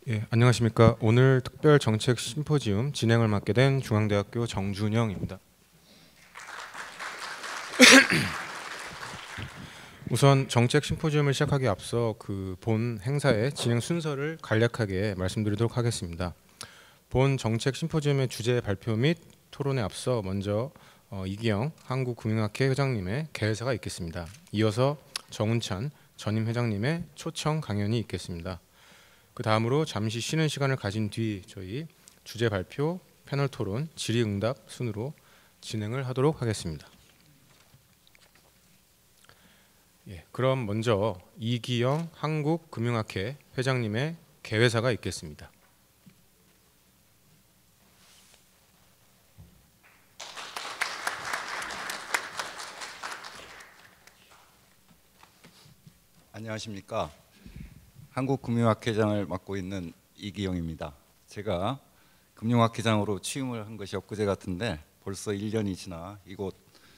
예, 안녕하십니까. 오늘 특별 정책 심포지움 진행을 맡게 된 중앙대학교 정준영입니다. 우선 정책 심포지움을 시작하기에 앞서 그 본 행사의 진행 순서를 간략하게 말씀드리도록 하겠습니다. 본 정책 심포지움의 주제 발표 및 토론에 앞서 먼저 이기영 한국금융학회 회장님의 개회사가 있겠습니다. 이어서 정운찬 전임 회장님의 초청 강연이 있겠습니다. 그 다음으로 잠시 쉬는 시간을 가진 뒤 저희 주제 발표, 패널 토론, 질의응답 순으로 진행을 하도록 하겠습니다. 예, 그럼 먼저 이기영 한국금융학회 회장님의 개회사가 있겠습니다. 안녕하십니까. 한국금융학회장을 맡고 있는 이기영입니다. 제가 금융학회장으로 취임을 한 것이 엊그제 같은데 벌써 1년이 지나 이곳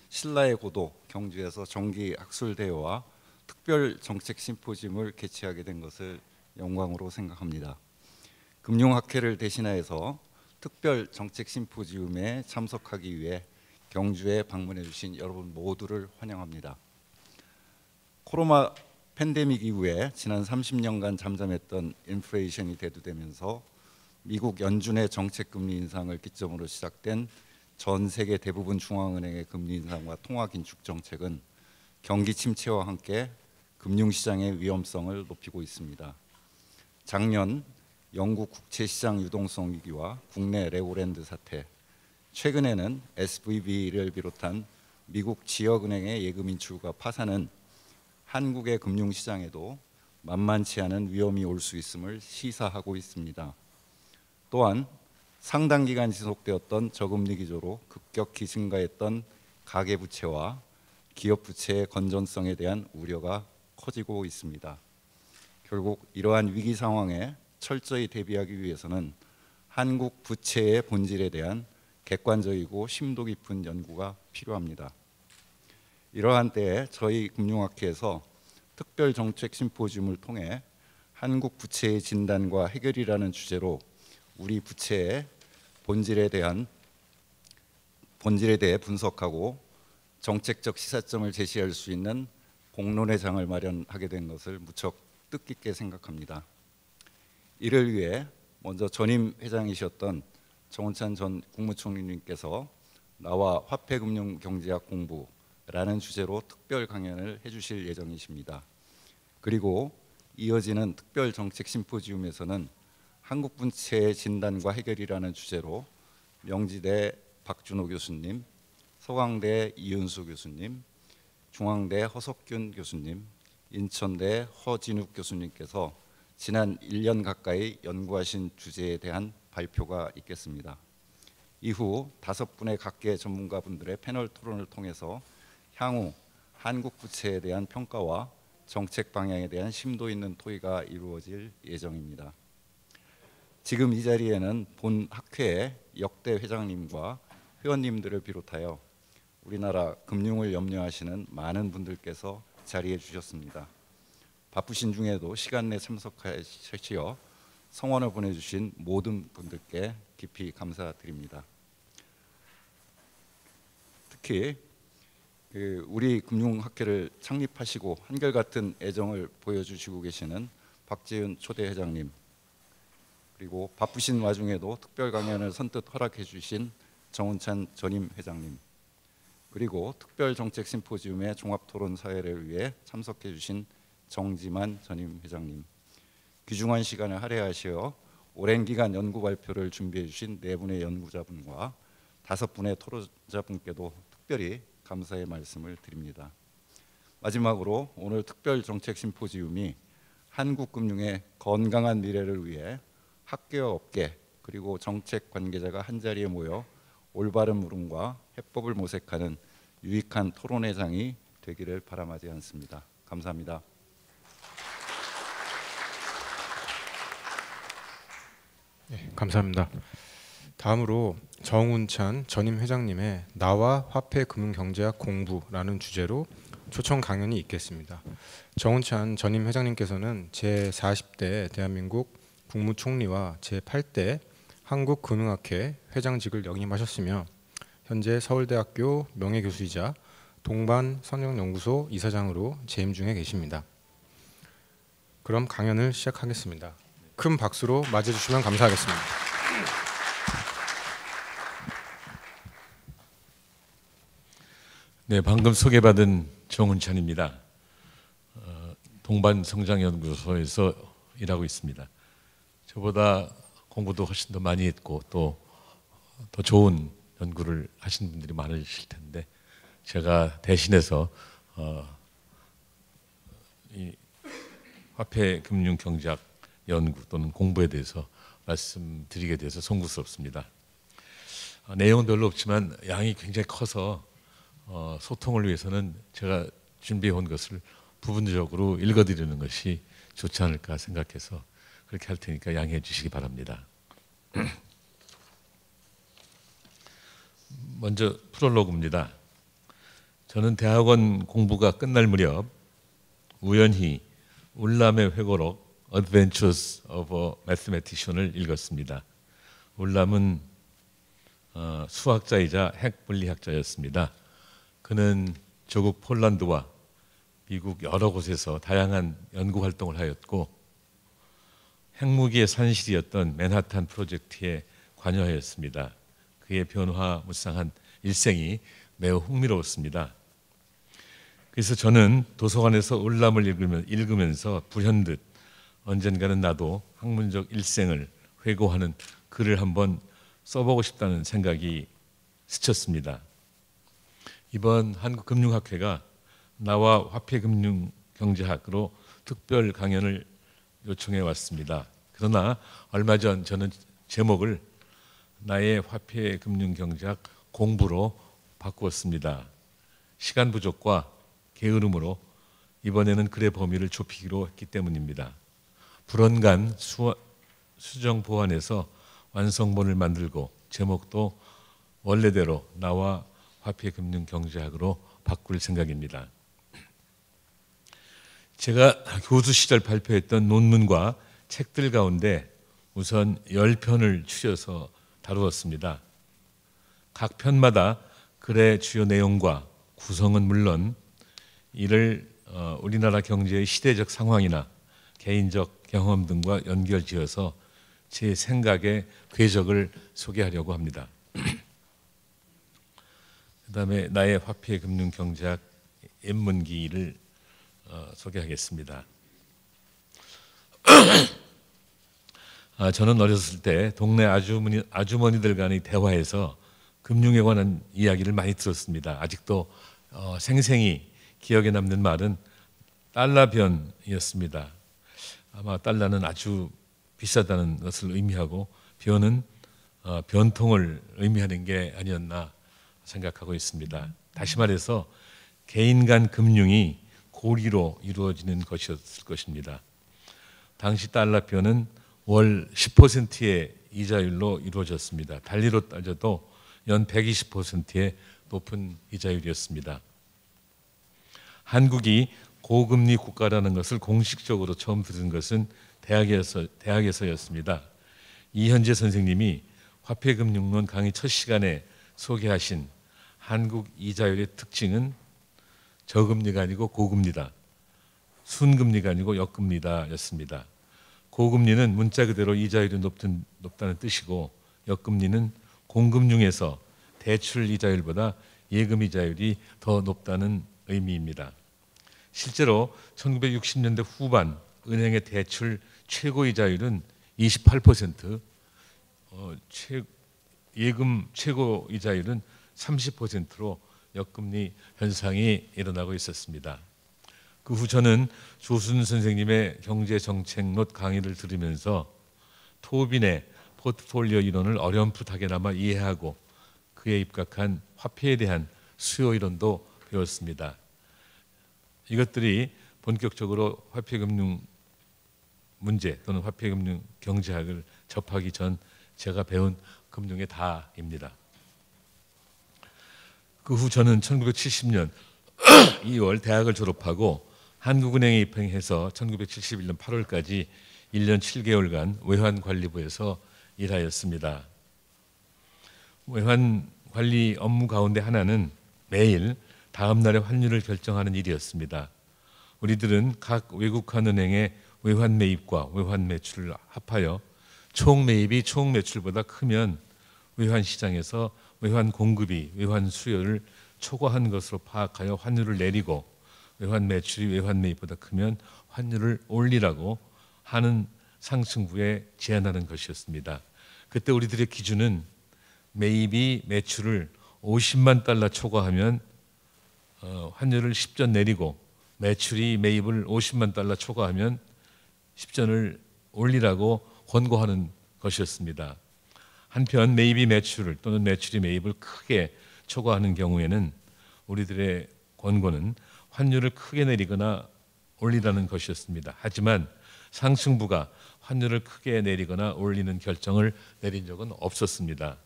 신라의 고도 경주에서 정기 학술대회와 특별 정책 심포지움을 개최하게 된 것을 영광으로 생각합니다. 금융학회를 대신하여서 특별 정책 심포지움에 참석하기 위해 경주에 방문해 주신 여러분 모두를 환영합니다. 코로나 팬데믹 이후에 지난 30년간 잠잠했던 인플레이션이 대두되면서 미국 연준의 정책 금리 인상을 기점으로 시작된 전 세계 대부분 중앙은행의 금리 인상과 통화 긴축 정책은 경기 침체와 함께 금융시장의 위험성을 높이고 있습니다. 작년 영국 국채 시장 유동성 위기와 국내 레고랜드 사태, 최근에는 SVB를 비롯한 미국 지역은행의 예금 인출과 파산은 한국의 금융시장에도 만만치 않은 위험이 올 수 있음을 시사하고 있습니다. 또한 상당 기간 지속되었던 저금리 기조로 급격히 증가했던 가계부채와 기업부채의 건전성에 대한 우려가 커지고 있습니다. 결국 이러한 위기 상황에 철저히 대비하기 위해서는 한국 부채의 본질에 대한 객관적이고 심도 깊은 연구가 필요합니다. 이러한 때에 저희 금융학회에서 특별 정책 심포지움을 통해 한국 부채의 진단과 해결이라는 주제로 우리 부채의 본질에 대해 분석하고 정책적 시사점을 제시할 수 있는 공론의 장을 마련하게 된 것을 무척 뜻깊게 생각합니다. 이를 위해 먼저 전임 회장이셨던 정운찬 전 국무총리님께서 나와 화폐금융경제학 공부라는 주제로 특별 강연을 해주실 예정이십니다. 그리고 이어지는 특별 정책 심포지움에서는 한국 부채의 진단과 해결이라는 주제로 명지대 박준호 교수님, 서강대 이윤수 교수님, 중앙대 허석균 교수님, 인천대 허진욱 교수님께서 지난 1년 가까이 연구하신 주제에 대한 발표가 있겠습니다. 이후 5분의 각계 전문가분들의 패널 토론을 통해서 향후 한국 부채에 대한 평가와 정책 방향에 대한 심도 있는 토의가 이루어질 예정입니다. 지금 이 자리에는 본 학회의 역대 회장님과 회원님들을 비롯하여 우리나라 금융을 염려하시는 많은 분들께서 자리해 주셨습니다. 바쁘신 중에도 시간 내 참석하시어 성원을 보내주신 모든 분들께 깊이 감사드립니다. 특히 우리 금융학회를 창립하시고 한결같은 애정을 보여주시고 계시는 박재윤 초대 회장님, 그리고 바쁘신 와중에도 특별 강연을 선뜻 허락해 주신 정운찬 전임 회장님, 그리고 특별 정책 심포지움의 종합 토론 사회를 위해 참석해 주신 정지만 전임 회장님, 귀중한 시간을 할애하시어 오랜 기간 연구 발표를 준비해 주신 4분의 연구자분과 5분의 토론자분께도 특별히 감사의 말씀을 드립니다. 마지막으로 오늘 특별 정책 심포지움이 한국 금융의 건강한 미래를 위해 학계와 업계 그리고 정책 관계자가 한자리에 모여 올바른 물음과 해법을 모색하는 유익한 토론회 장이 되기를 바라마지 않습니다. 감사합니다. 네, 감사합니다. 다음으로 정운찬 전임 회장님의 나와 화폐금융경제학 공부라는 주제로 초청 강연이 있겠습니다. 정운찬 전임 회장님께서는 제40대 대한민국 국무총리와 제8대 한국금융학회 회장직을 역임하셨으며 현재 서울대학교 명예교수이자 동반선영연구소 이사장으로 재임 중에 계십니다. 그럼 강연을 시작하겠습니다. 큰 박수로 맞이해 주시면 감사하겠습니다. 네, 방금 소개받은 정운찬입니다. 동반성장연구소에서 일하고 있습니다. 저보다 공부도 훨씬 더 많이 했고 또 더 좋은 연구를 하신 분들이 많으실 텐데 제가 대신해서 이 화폐금융경제학 연구 또는 공부에 대해서 말씀드리게 돼서 송구스럽습니다. 내용은 별로 없지만 양이 굉장히 커서 소통을 위해서는 제가 준비해 온 것을 부분적으로 읽어드리는 것이 좋지 않을까 생각해서 그렇게 할 테니까 양해해 주시기 바랍니다. 먼저 프롤로그입니다. 저는 대학원 공부가 끝날 무렵 우연히 울람의 회고록 Adventures of a Mathematician을 읽었습니다. 울람은 수학자이자 핵물리학자였습니다. 그는 조국 폴란드와 미국 여러 곳에서 다양한 연구 활동을 하였고 핵무기의 산실이었던 맨하탄 프로젝트에 관여하였습니다. 그의 변화무쌍한 일생이 매우 흥미로웠습니다. 그래서 저는 도서관에서 울람을 읽으면서 불현듯 언젠가는 나도 학문적 일생을 회고하는 글을 한번 써보고 싶다는 생각이 스쳤습니다. 이번 한국금융학회가 나와 화폐금융경제학으로 특별 강연을 요청해 왔습니다. 그러나 얼마 전 저는 제목을 나의 화폐금융경제학 공부로 바꾸었습니다. 시간 부족과 게으름으로 이번에는 글의 범위를 좁히기로 했기 때문입니다. 불언간 수정 보완해서 완성본을 만들고 제목도 원래대로 나와 화폐금융경제학으로 바꿀 생각입니다. 제가 교수 시절 발표했던 논문과 책들 가운데 우선 10편을 추려서 다루었습니다. 각 편마다 글의 주요 내용과 구성은 물론 이를 우리나라 경제의 시대적 상황이나 개인적 경험 등과 연결지어서 제 생각의 궤적을 소개하려고 합니다. 그 다음에 나의 화폐금융경제학 입문기를 소개하겠습니다. 저는 어렸을 때 동네 아주머니들 간의 대화에서 금융에 관한 이야기를 많이 들었습니다. 아직도 생생히 기억에 남는 말은 달러변이었습니다. 아마 달러는 아주 비싸다는 것을 의미하고 변은 변통을 의미하는 게 아니었나 생각하고 있습니다. 다시 말해서 개인 간 금융이 고리로 이루어지는 것이었을 것입니다. 당시 달러변은 월 10%의 이자율로 이루어졌습니다. 달리로 따져도 연 120%의 높은 이자율이었습니다. 한국이 고금리 국가라는 것을 공식적으로 처음 들은 것은 대학에서였습니다. 이현재 선생님이 화폐금융론 강의 첫 시간에 소개하신 한국 이자율의 특징은 저금리가 아니고 고금리다. 순금리가 아니고 역금리다였습니다. 고금리는 문자 그대로 이자율이 높다는 뜻이고 역금리는 공금융에서 대출 이자율보다 예금 이자율이 더 높다는 의미입니다. 실제로 1960년대 후반 은행의 대출 최고 이자율은 28%, 예금 최고 이자율은 30%로 역금리 현상이 일어나고 있었습니다. 그 후 저는 조순 선생님의 경제정책론 강의를 들으면서 토빈의 포트폴리오 이론을 어렴풋하게나마 이해하고 그에 입각한 화폐에 대한 수요 이론도 배웠습니다. 이것들이 본격적으로 화폐금융 문제 또는 화폐금융 경제학을 접하기 전 제가 배운 금융의 다입니다. 그 후 저는 1970년 2월 대학을 졸업하고 한국은행에 입행해서 1971년 8월까지 1년 7개월간 외환관리부에서 일하였습니다. 외환관리 업무 가운데 하나는 매일 다음 날의 환율을 결정하는 일이었습니다. 우리들은 각 외국환 은행의 외환 매입과 외환 매출을 합하여 총 매입이 총 매출보다 크면 외환 시장에서 외환 공급이 외환 수요를 초과한 것으로 파악하여 환율을 내리고 외환 매출이 외환 매입보다 크면 환율을 올리라고 하는 상층부에 제안하는 것이었습니다. 그때 우리들의 기준은 매입이 매출을 50만 달러 초과하면 환율을 10전 내리고 매출이 매입을 50만 달러 초과하면 10전을 올리라고 권고하는 것이었습니다. 한편 매입이 매출을 또는 매출이 매입을 크게 초과하는 경우에는 우리들의 권고는 환율을 크게 내리거나 올리라는 것이었습니다. 하지만 상층부가 환율을 크게 내리거나 올리는 결정을 내린 적은 없었습니다.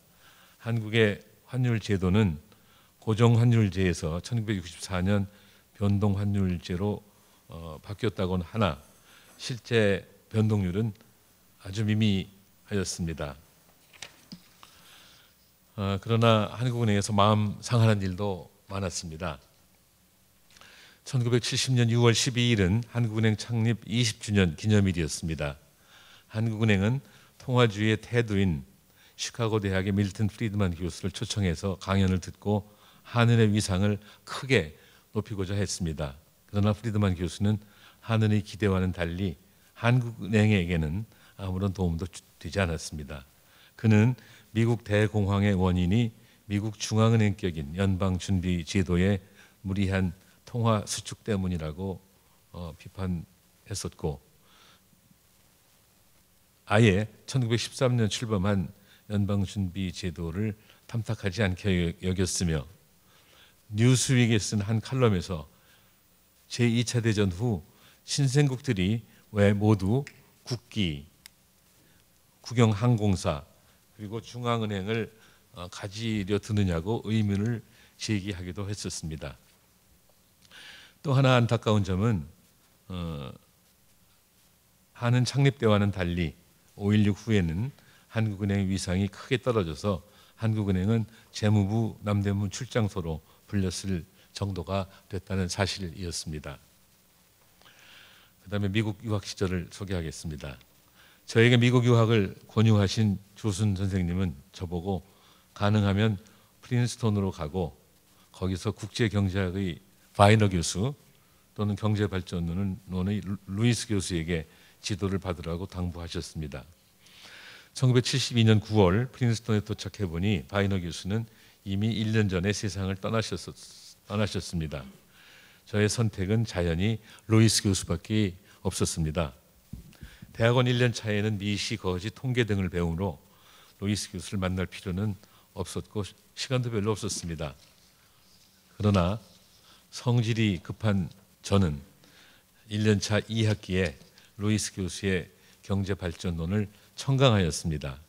한국의 환율 제도는 고정환율제에서 1964년 변동환율제로 바뀌었다고는 하나 실제 변동률은 아주 미미하였습니다. 그러나 한국은행에서 마음 상하는 일도 많았습니다. 1970년 6월 12일은 한국은행 창립 20주년 기념일이었습니다. 한국은행은 통화주의의 태도인 시카고 대학의 밀턴 프리드만 교수를 초청해서 강연을 듣고 한은의 위상을 크게 높이고자 했습니다. 그러나 프리드만 교수는 한은의 기대와는 달리 한국은행에게는 아무런 도움도 되지 않았습니다. 그는 미국 대공황의 원인이 미국 중앙은행격인 연방준비제도의 무리한 통화 수축 때문이라고 비판했었고, 아예 1913년 출범한 연방준비제도를 탐탁하지 않게 여겼으며 뉴스윅에 쓴 한 칼럼에서 제2차 대전 후 신생국들이 왜 모두 국기, 국영항공사 그리고 중앙은행을 가지려 드느냐고 의문을 제기하기도 했었습니다. 또 하나 안타까운 점은 한은 창립 때와는 달리 5.16 후에는 한국은행의 위상이 크게 떨어져서 한국은행은 재무부 남대문 출장소로 불렸을 정도가 됐다는 사실이었습니다. 그 다음에 미국 유학 시절을 소개하겠습니다. 저에게 미국 유학을 권유하신 조순 선생님은 저보고 가능하면 프린스턴으로 가고 거기서 국제경제학의 바이너 교수 또는 경제발전론의 루이스 교수에게 지도를 받으라고 당부하셨습니다. 1972년 9월 프린스턴에 도착해 보니 바이너 교수는 이미 1년 전에 세상을 떠나셨습니다. 저의 선택은 자연히 루이스 교수밖에 없었습니다. 대학원 1년 차에는 미시, 거지, 통계 등을 배우므로 루이스 교수를 만날 필요는 없었고 시간도 별로 없었습니다. 그러나 성질이 급한 저는 1년 차 2학기에 루이스 교수의 경제발전론을 청강하였습니다.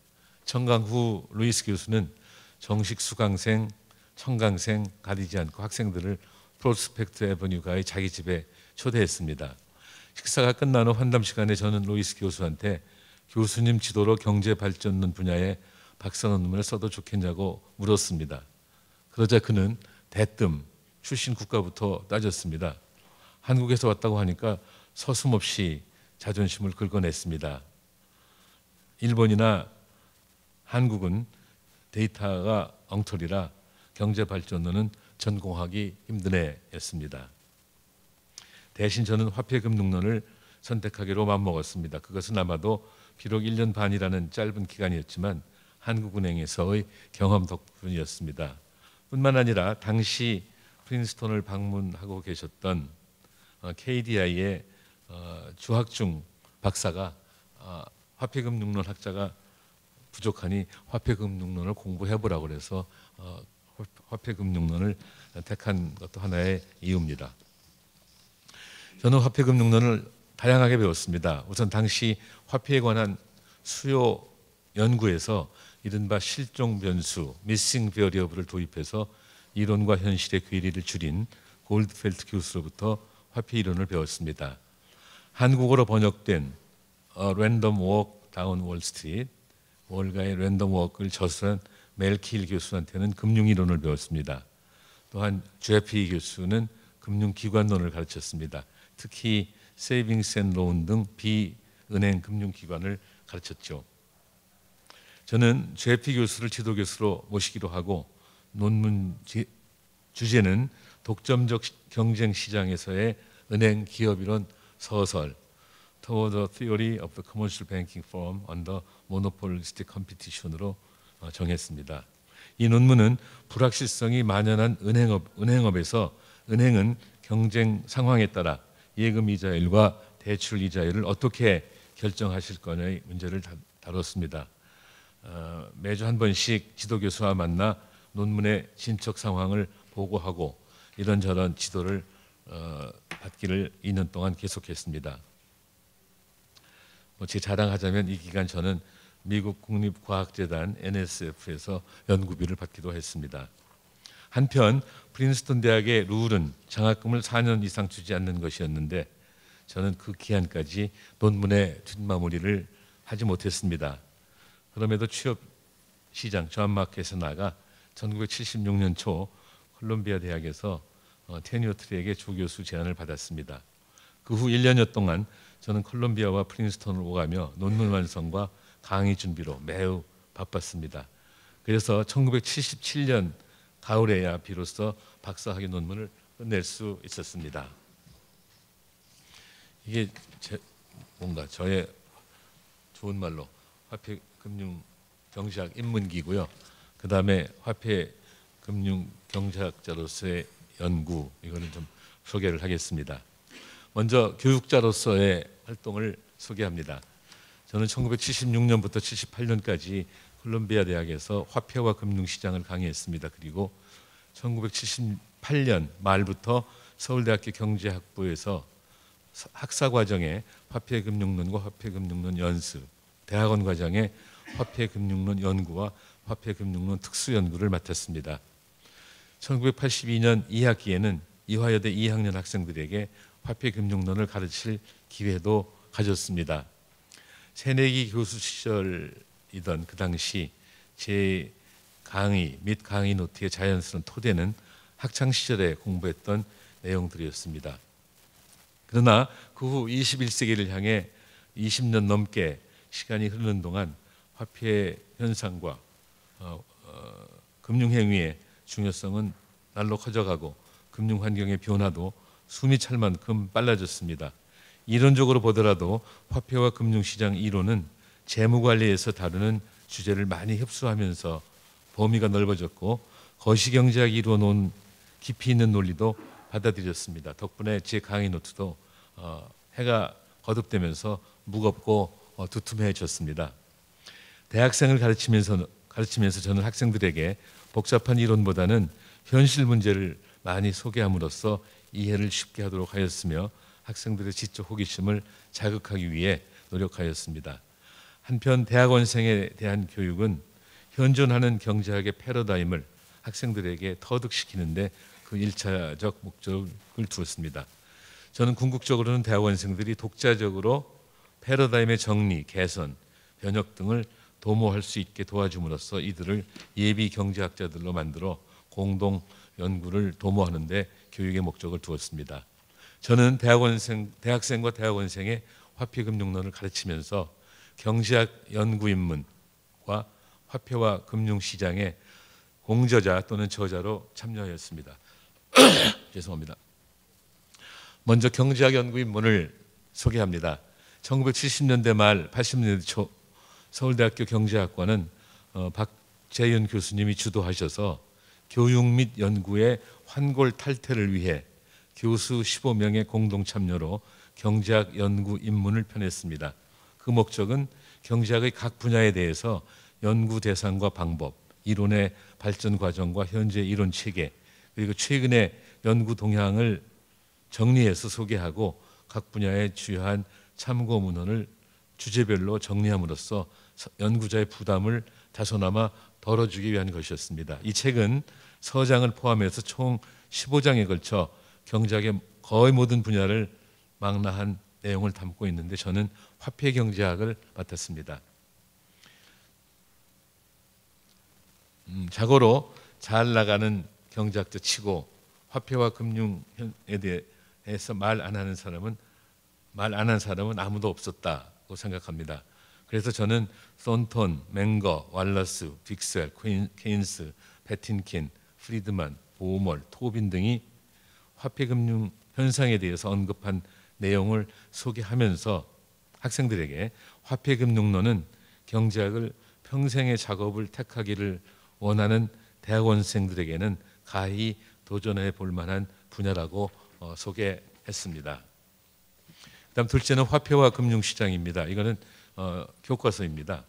청강 후 루이스 교수는 정식 수강생, 청강생 가리지 않고 학생들을 프로스펙트 애버뉴가의 자기 집에 초대했습니다. 식사가 끝난 후 환담 시간에 저는 루이스 교수한테 교수님 지도로 경제발전론 분야에 박사 논문을 써도 좋겠냐고 물었습니다. 그러자 그는 대뜸 출신 국가부터 따졌습니다. 한국에서 왔다고 하니까 서슴없이 자존심을 긁어냈습니다. 일본이나 한국은 데이터가 엉터리라 경제발전론은 전공하기 힘든 애였습니다. 대신 저는 화폐금융론을 선택하기로 마음먹었습니다. 그것은 아마도 비록 1년 반이라는 짧은 기간이었지만 한국은행에서의 경험 덕분이었습니다. 뿐만 아니라 당시 프린스턴을 방문하고 계셨던 KDI의 주학중 박사가 화폐금융론 학자가 부족하니 화폐금융론을 공부해보라고 해서 화폐금융론을 택한 것도 하나의 이유입니다. 저는 화폐금융론을 다양하게 배웠습니다. 우선 당시 화폐에 관한 수요 연구에서 이른바 실종 변수, 미싱 베리어블을 도입해서 이론과 현실의 괴리를 줄인 골드펠트 교수로부터 화폐 이론을 배웠습니다. 한국어로 번역된 랜덤 워크 다운 월 스트리트, 월가의 랜덤 워크를 저술한 멜킬 교수한테는 금융이론을 배웠습니다. 또한 제피 교수는 금융기관론을 가르쳤습니다. 특히 세이빙스 앤 론 등 비은행 금융기관을 가르쳤죠. 저는 제피 교수를 지도교수로 모시기로 하고 논문 주제는 독점적 경쟁 시장에서의 은행 기업이론 서설 Toward the Theory of the Commercial Banking Firm under Monopolistic Competition으로 정했습니다. 이 논문은 불확실성이 만연한 은행업에서 은행은 경쟁 상황에 따라 예금 이자율과 대출 이자율을 어떻게 결정하실 거냐의 문제를 다뤘습니다. 매주 한 번씩 지도교수와 만나 논문의 진척 상황을 보고하고 이런저런 지도를 받기를 2년 동안 계속했습니다. 제 자랑하자면 이 기간 저는 미국 국립과학재단 NSF에서 연구비를 받기도 했습니다. 한편 프린스턴 대학의 룰은 장학금을 4년 이상 주지 않는 것이었는데 저는 그 기한까지 논문의 뒷마무리를 하지 못했습니다. 그럼에도 취업 시장 존 마켓에 나가 1976년 초 콜롬비아 대학에서 테니어 트랙의 조교수 제안을 받았습니다. 그 후 1년여 동안 저는 콜롬비아와 프린스턴을 오가며 논문 완성과 강의 준비로 매우 바빴습니다. 그래서 1977년 가을에야 비로소 박사학위 논문을 끝낼 수 있었습니다. 이게 뭔가 저의 좋은 말로 화폐금융경제학 입문기고요. 그 다음에 화폐금융경제학자로서의 연구, 이거는 좀 소개를 하겠습니다. 먼저 교육자로서의 활동을 소개합니다. 저는 1976년부터 78년까지 콜롬비아 대학에서 화폐와 금융시장을 강의했습니다. 그리고 1978년 말부터 서울대학교 경제학부에서 학사과정에 화폐금융론과 화폐금융론 연습, 대학원 과정에 화폐금융론 연구와 화폐금융론 특수연구를 맡았습니다. 1982년 2학기에는 이화여대 2학년 학생들에게 화폐금융론을 가르칠 기회도 가졌습니다. 새내기 교수 시절이던 그 당시 제 강의 및 강의 노트의 자연스러운 토대는 학창시절에 공부했던 내용들이었습니다. 그러나 그 후 21세기를 향해 20년 넘게 시간이 흐르는 동안 화폐 현상과 금융행위의 중요성은 날로 커져가고 금융환경의 변화도 숨이 찰 만큼 빨라졌습니다. 이론적으로 보더라도 화폐와 금융시장 이론은 재무관리에서 다루는 주제를 많이 흡수하면서 범위가 넓어졌고 거시경제학이 이루어놓은 깊이 있는 논리도 받아들였습니다. 덕분에 제 강의 노트도 해가 거듭되면서 무겁고 두툼해졌습니다. 대학생을 가르치면서 저는 학생들에게 복잡한 이론보다는 현실 문제를 많이 소개함으로써 이해를 쉽게 하도록 하였으며 학생들의 지적 호기심을 자극하기 위해 노력하였습니다. 한편 대학원생에 대한 교육은 현존하는 경제학의 패러다임을 학생들에게 터득시키는데 그 1차적 목적을 두었습니다. 저는 궁극적으로는 대학원생들이 독자적으로 패러다임의 정리, 개선, 변혁 등을 도모할 수 있게 도와줌으로써 이들을 예비 경제학자들로 만들어 공동 연구를 도모하는 데 교육의 목적을 두었습니다. 저는 대학생과 대학원생의 화폐금융론을 가르치면서 경제학 연구 입문과 화폐와 금융시장의 공저자 또는 저자로 참여하였습니다. 죄송합니다. 먼저 경제학 연구 입문을 소개합니다. 1970년대 말 80년대 초 서울대학교 경제학과는 박재윤 교수님이 주도하셔서 교육 및 연구의 환골 탈퇴를 위해 교수 15명의 공동 참여로 경제학 연구 입문을 펴냈습니다. 그 목적은 경제학의 각 분야에 대해서 연구 대상과 방법, 이론의 발전 과정과 현재 이론 체계, 그리고 최근의 연구 동향을 정리해서 소개하고 각 분야의 주요한 참고 문헌을 주제별로 정리함으로써 연구자의 부담을 다소나마 덜어주기 위한 것이었습니다. 이 책은 서장을 포함해서 총 15장에 걸쳐 경제학의 거의 모든 분야를 망라한 내용을 담고 있는데 저는 화폐 경제학을 맡았습니다. 자고로 잘 나가는 경제학자 치고 화폐와 금융에 대해서 말 안 하는 사람은 아무도 없었다고 생각합니다. 그래서 저는 썬톤, 맹거, 왈러스, 빅셀, 케인스, 패틴킨, 프리드만, 보멀, 토빈 등이 화폐금융 현상에 대해서 언급한 내용을 소개하면서 학생들에게 화폐금융론은 경제학을 평생의 작업을 택하기를 원하는 대학원생들에게는 가히 도전해 볼 만한 분야라고 소개했습니다. 그다음 둘째는 화폐와 금융시장입니다. 이거는 교과서입니다.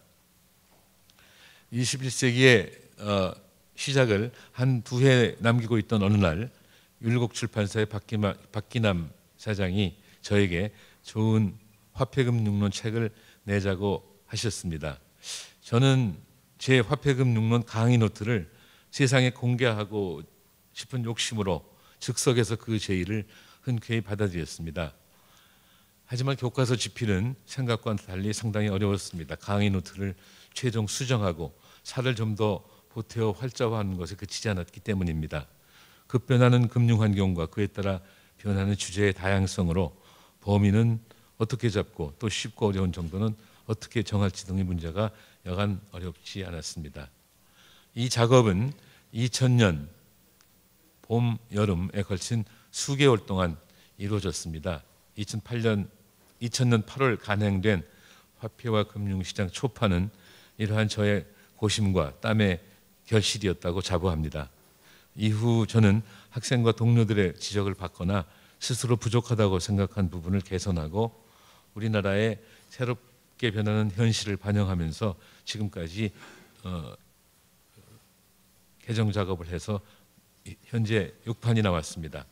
21세기의 시작을 한 두 해 남기고 있던 어느 날 율곡 출판사의 박기남 사장이 저에게 좋은 화폐금융론 책을 내자고 하셨습니다. 저는 제 화폐금융론 강의 노트를 세상에 공개하고 싶은 욕심으로 즉석에서 그 제의를 흔쾌히 받아들였습니다. 하지만 교과서 집필은 생각과 달리 상당히 어려웠습니다. 강의 노트를 최종 수정하고 살을 좀 더 보태어 활자화하는 것에 그치지 않았기 때문입니다. 급변하는 금융환경과 그에 따라 변하는 주제의 다양성으로 범위는 어떻게 잡고 또 쉽고 어려운 정도는 어떻게 정할지 등의 문제가 여간 어렵지 않았습니다. 이 작업은 2000년 봄, 여름에 걸친 수개월 동안 이루어졌습니다. 2000년 8월 간행된 화폐와 금융시장 초판은 이러한 저의 고심과 땀의 결실이었다고 자부합니다. 이후 저는 학생과 동료들의 지적을 받거나 스스로 부족하다고 생각한 부분을 개선하고 우리나라의 새롭게 변하는 현실을 반영하면서 지금까지 개정 작업을 해서 현재 6판이 나왔습니다.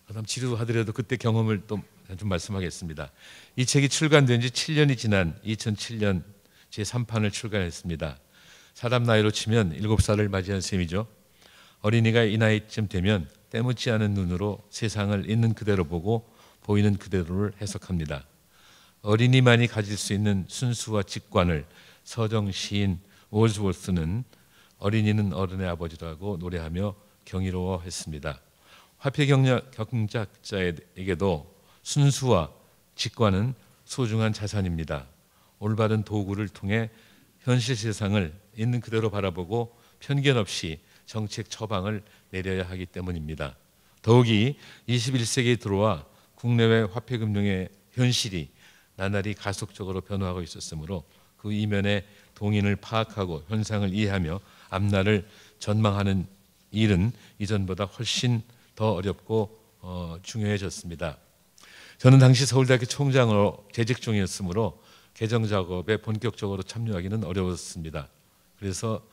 그다음 지루하더라도 그때 경험을 또 좀 말씀하겠습니다. 이 책이 출간된 지 7년이 지난 2007년 제3판을 출간했습니다. 사람 나이로 치면 7살을 맞이한 셈이죠. 어린이가 이 나이쯤 되면 때묻지 않은 눈으로 세상을 있는 그대로 보고 보이는 그대로를 해석합니다. 어린이만이 가질 수 있는 순수와 직관을 서정 시인 월즈워스는 어린이는 어른의 아버지라고 노래하며 경이로워했습니다. 화폐 경제학자에게도 순수와 직관은 소중한 자산입니다. 올바른 도구를 통해 현실 세상을 있는 그대로 바라보고 편견 없이 정책 처방을 내려야 하기 때문입니다. 더욱이 21세기에 들어와 국내외 화폐금융의 현실이 나날이 가속적으로 변화하고 있었으므로 그 이면의 동인을 파악하고 현상을 이해하며 앞날을 전망하는 일은 이전보다 훨씬 더 어렵고 중요해졌습니다. 저는 당시 서울대학교 총장으로 재직 중이었으므로 개정 작업에 본격적으로 참여하기는 어려웠습니다. 그래서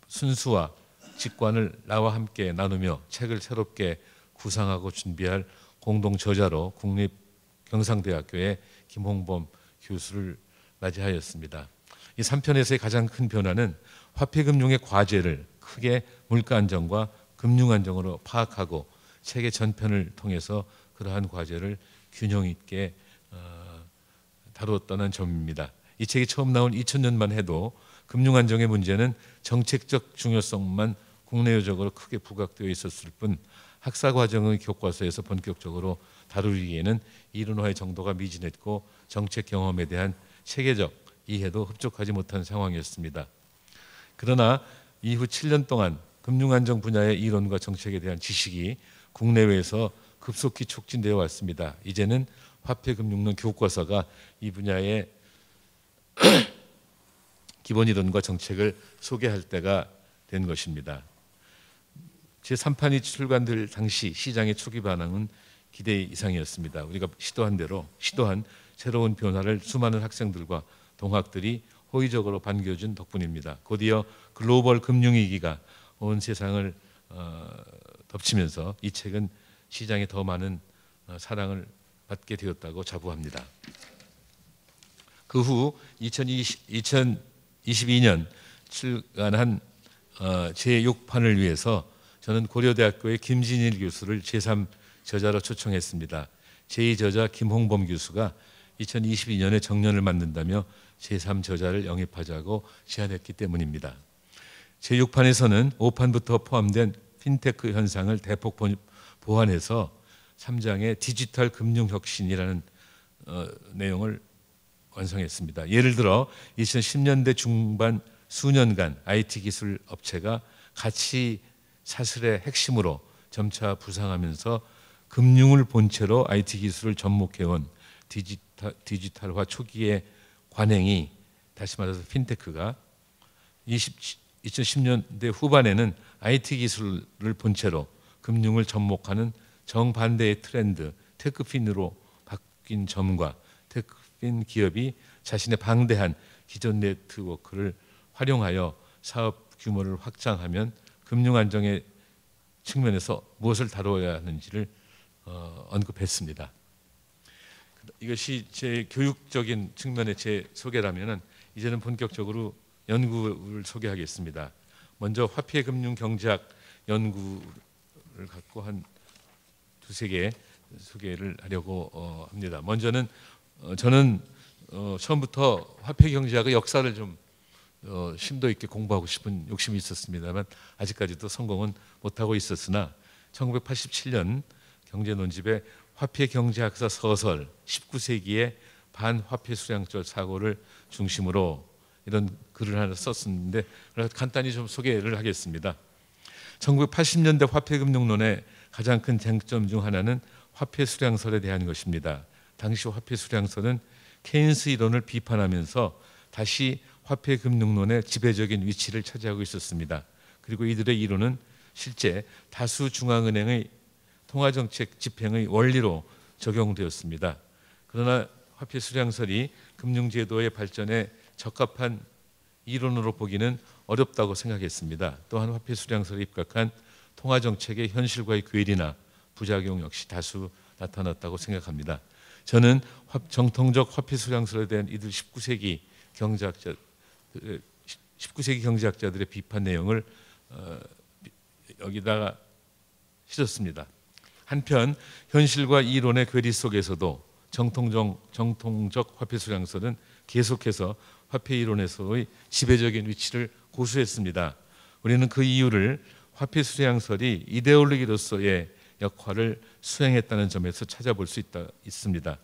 순수와 직관을 나와 함께 나누며 책을 새롭게 구상하고 준비할 공동 저자로 국립경상대학교의 김홍범 교수를 맞이하였습니다. 이 3편에서의 가장 큰 변화는 화폐금융의 과제를 크게 물가 안정과 금융 안정으로 파악하고 책의 전편을 통해서 그러한 과제를 균형 있게 다루었다는 점입니다. 이 책이 처음 나온 2000년만 해도 금융 안정의 문제는 정책적 중요성만 국내외적으로 크게 부각되어 있었을 뿐 학사 과정의 교과서에서 본격적으로 다루기에는 이론화의 정도가 미진했고 정책 경험에 대한 체계적 이해도 흡족하지 못한 상황이었습니다. 그러나 이후 7년 동안 금융 안정 분야의 이론과 정책에 대한 지식이 국내외에서 급속히 촉진되어 왔습니다. 이제는 화폐금융론 교과서가 이 분야의 기본 이론과 정책을 소개할 때가 된 것입니다. 제3판이 출간될 당시 시장의 초기 반응은 기대 이상이었습니다. 우리가 시도한 새로운 변화를 수많은 학생들과 동학들이 호의적으로 반겨준 덕분입니다. 곧이어 글로벌 금융위기가 온 세상을 덮치면서 이 책은 시장에 더 많은 사랑을 받게 되었다고 자부합니다. 그 후 2022년 출간한 제6판을 위해서 저는 고려대학교의 김진일 교수를 제3 저자로 초청했습니다. 제2저자 김홍범 교수가 2022년에 정년을 맞는다며 제3저자를 영입하자고 제안했기 때문입니다. 제6판에서는 5판부터 포함된 핀테크 현상을 대폭 보완해서 3장의 디지털 금융 혁신이라는 내용을 완성했습니다. 예를 들어 2010년대 중반 수년간 IT 기술 업체가 가치 사슬의 핵심으로 점차 부상하면서 금융을 본체로 IT 기술을 접목해온 디지털화 초기의 관행이, 다시 말해서 핀테크가 2010년대 후반에는 IT 기술을 본체로 금융을 접목하는 정반대의 트렌드 테크핀으로 바뀐 점과 테크핀 기업이 자신의 방대한 기존 네트워크를 활용하여 사업 규모를 확장하면 금융 안정의 측면에서 무엇을 다뤄야 하는지를 언급했습니다. 이것이 제 교육적인 측면의 제 소개라면은 이제는 본격적으로 연구를 소개하겠습니다. 먼저 화폐금융경제학 연구를 갖고 한 두세 개 소개를 하려고 합니다. 먼저는 저는 처음부터 화폐경제학의 역사를 좀 심도 있게 공부하고 싶은 욕심이 있었습니다만 아직까지도 성공은 못하고 있었으나 1987년 경제논집에 화폐경제학사 서설 19세기의 반화폐 수량적 사고를 중심으로 이런 글을 하나 썼었는데 간단히 좀 소개를 하겠습니다. 1980년대 화폐금융론의 가장 큰 쟁점 중 하나는 화폐 수량설에 대한 것입니다. 당시 화폐 수량설은 케인스 이론을 비판하면서 다시 화폐금융론의 지배적인 위치를 차지하고 있었습니다. 그리고 이들의 이론은 실제 다수 중앙은행의 통화정책 집행의 원리로 적용되었습니다. 그러나 화폐 수량설이 금융제도의 발전에 적합한 이론으로 보기는 어렵다고 생각했습니다. 또한 화폐 수량설에 입각한 통화정책의 현실과의 괴리나 부작용 역시 다수 나타났다고 생각합니다. 저는 정통적 화폐 수량설에 대한 이들 19세기 경제학자들의 비판 내용을 여기다가 실었습니다. 한편 현실과 이론의 괴리 속에서도 정통적 화폐 수량설은 계속해서 화폐 이론에서의 지배적인 위치를 고수했습니다. 우리는 그 이유를 화폐 수량설이 이데올로기로서의 역할을 수행했다는 점에서 찾아볼 수 있습니다.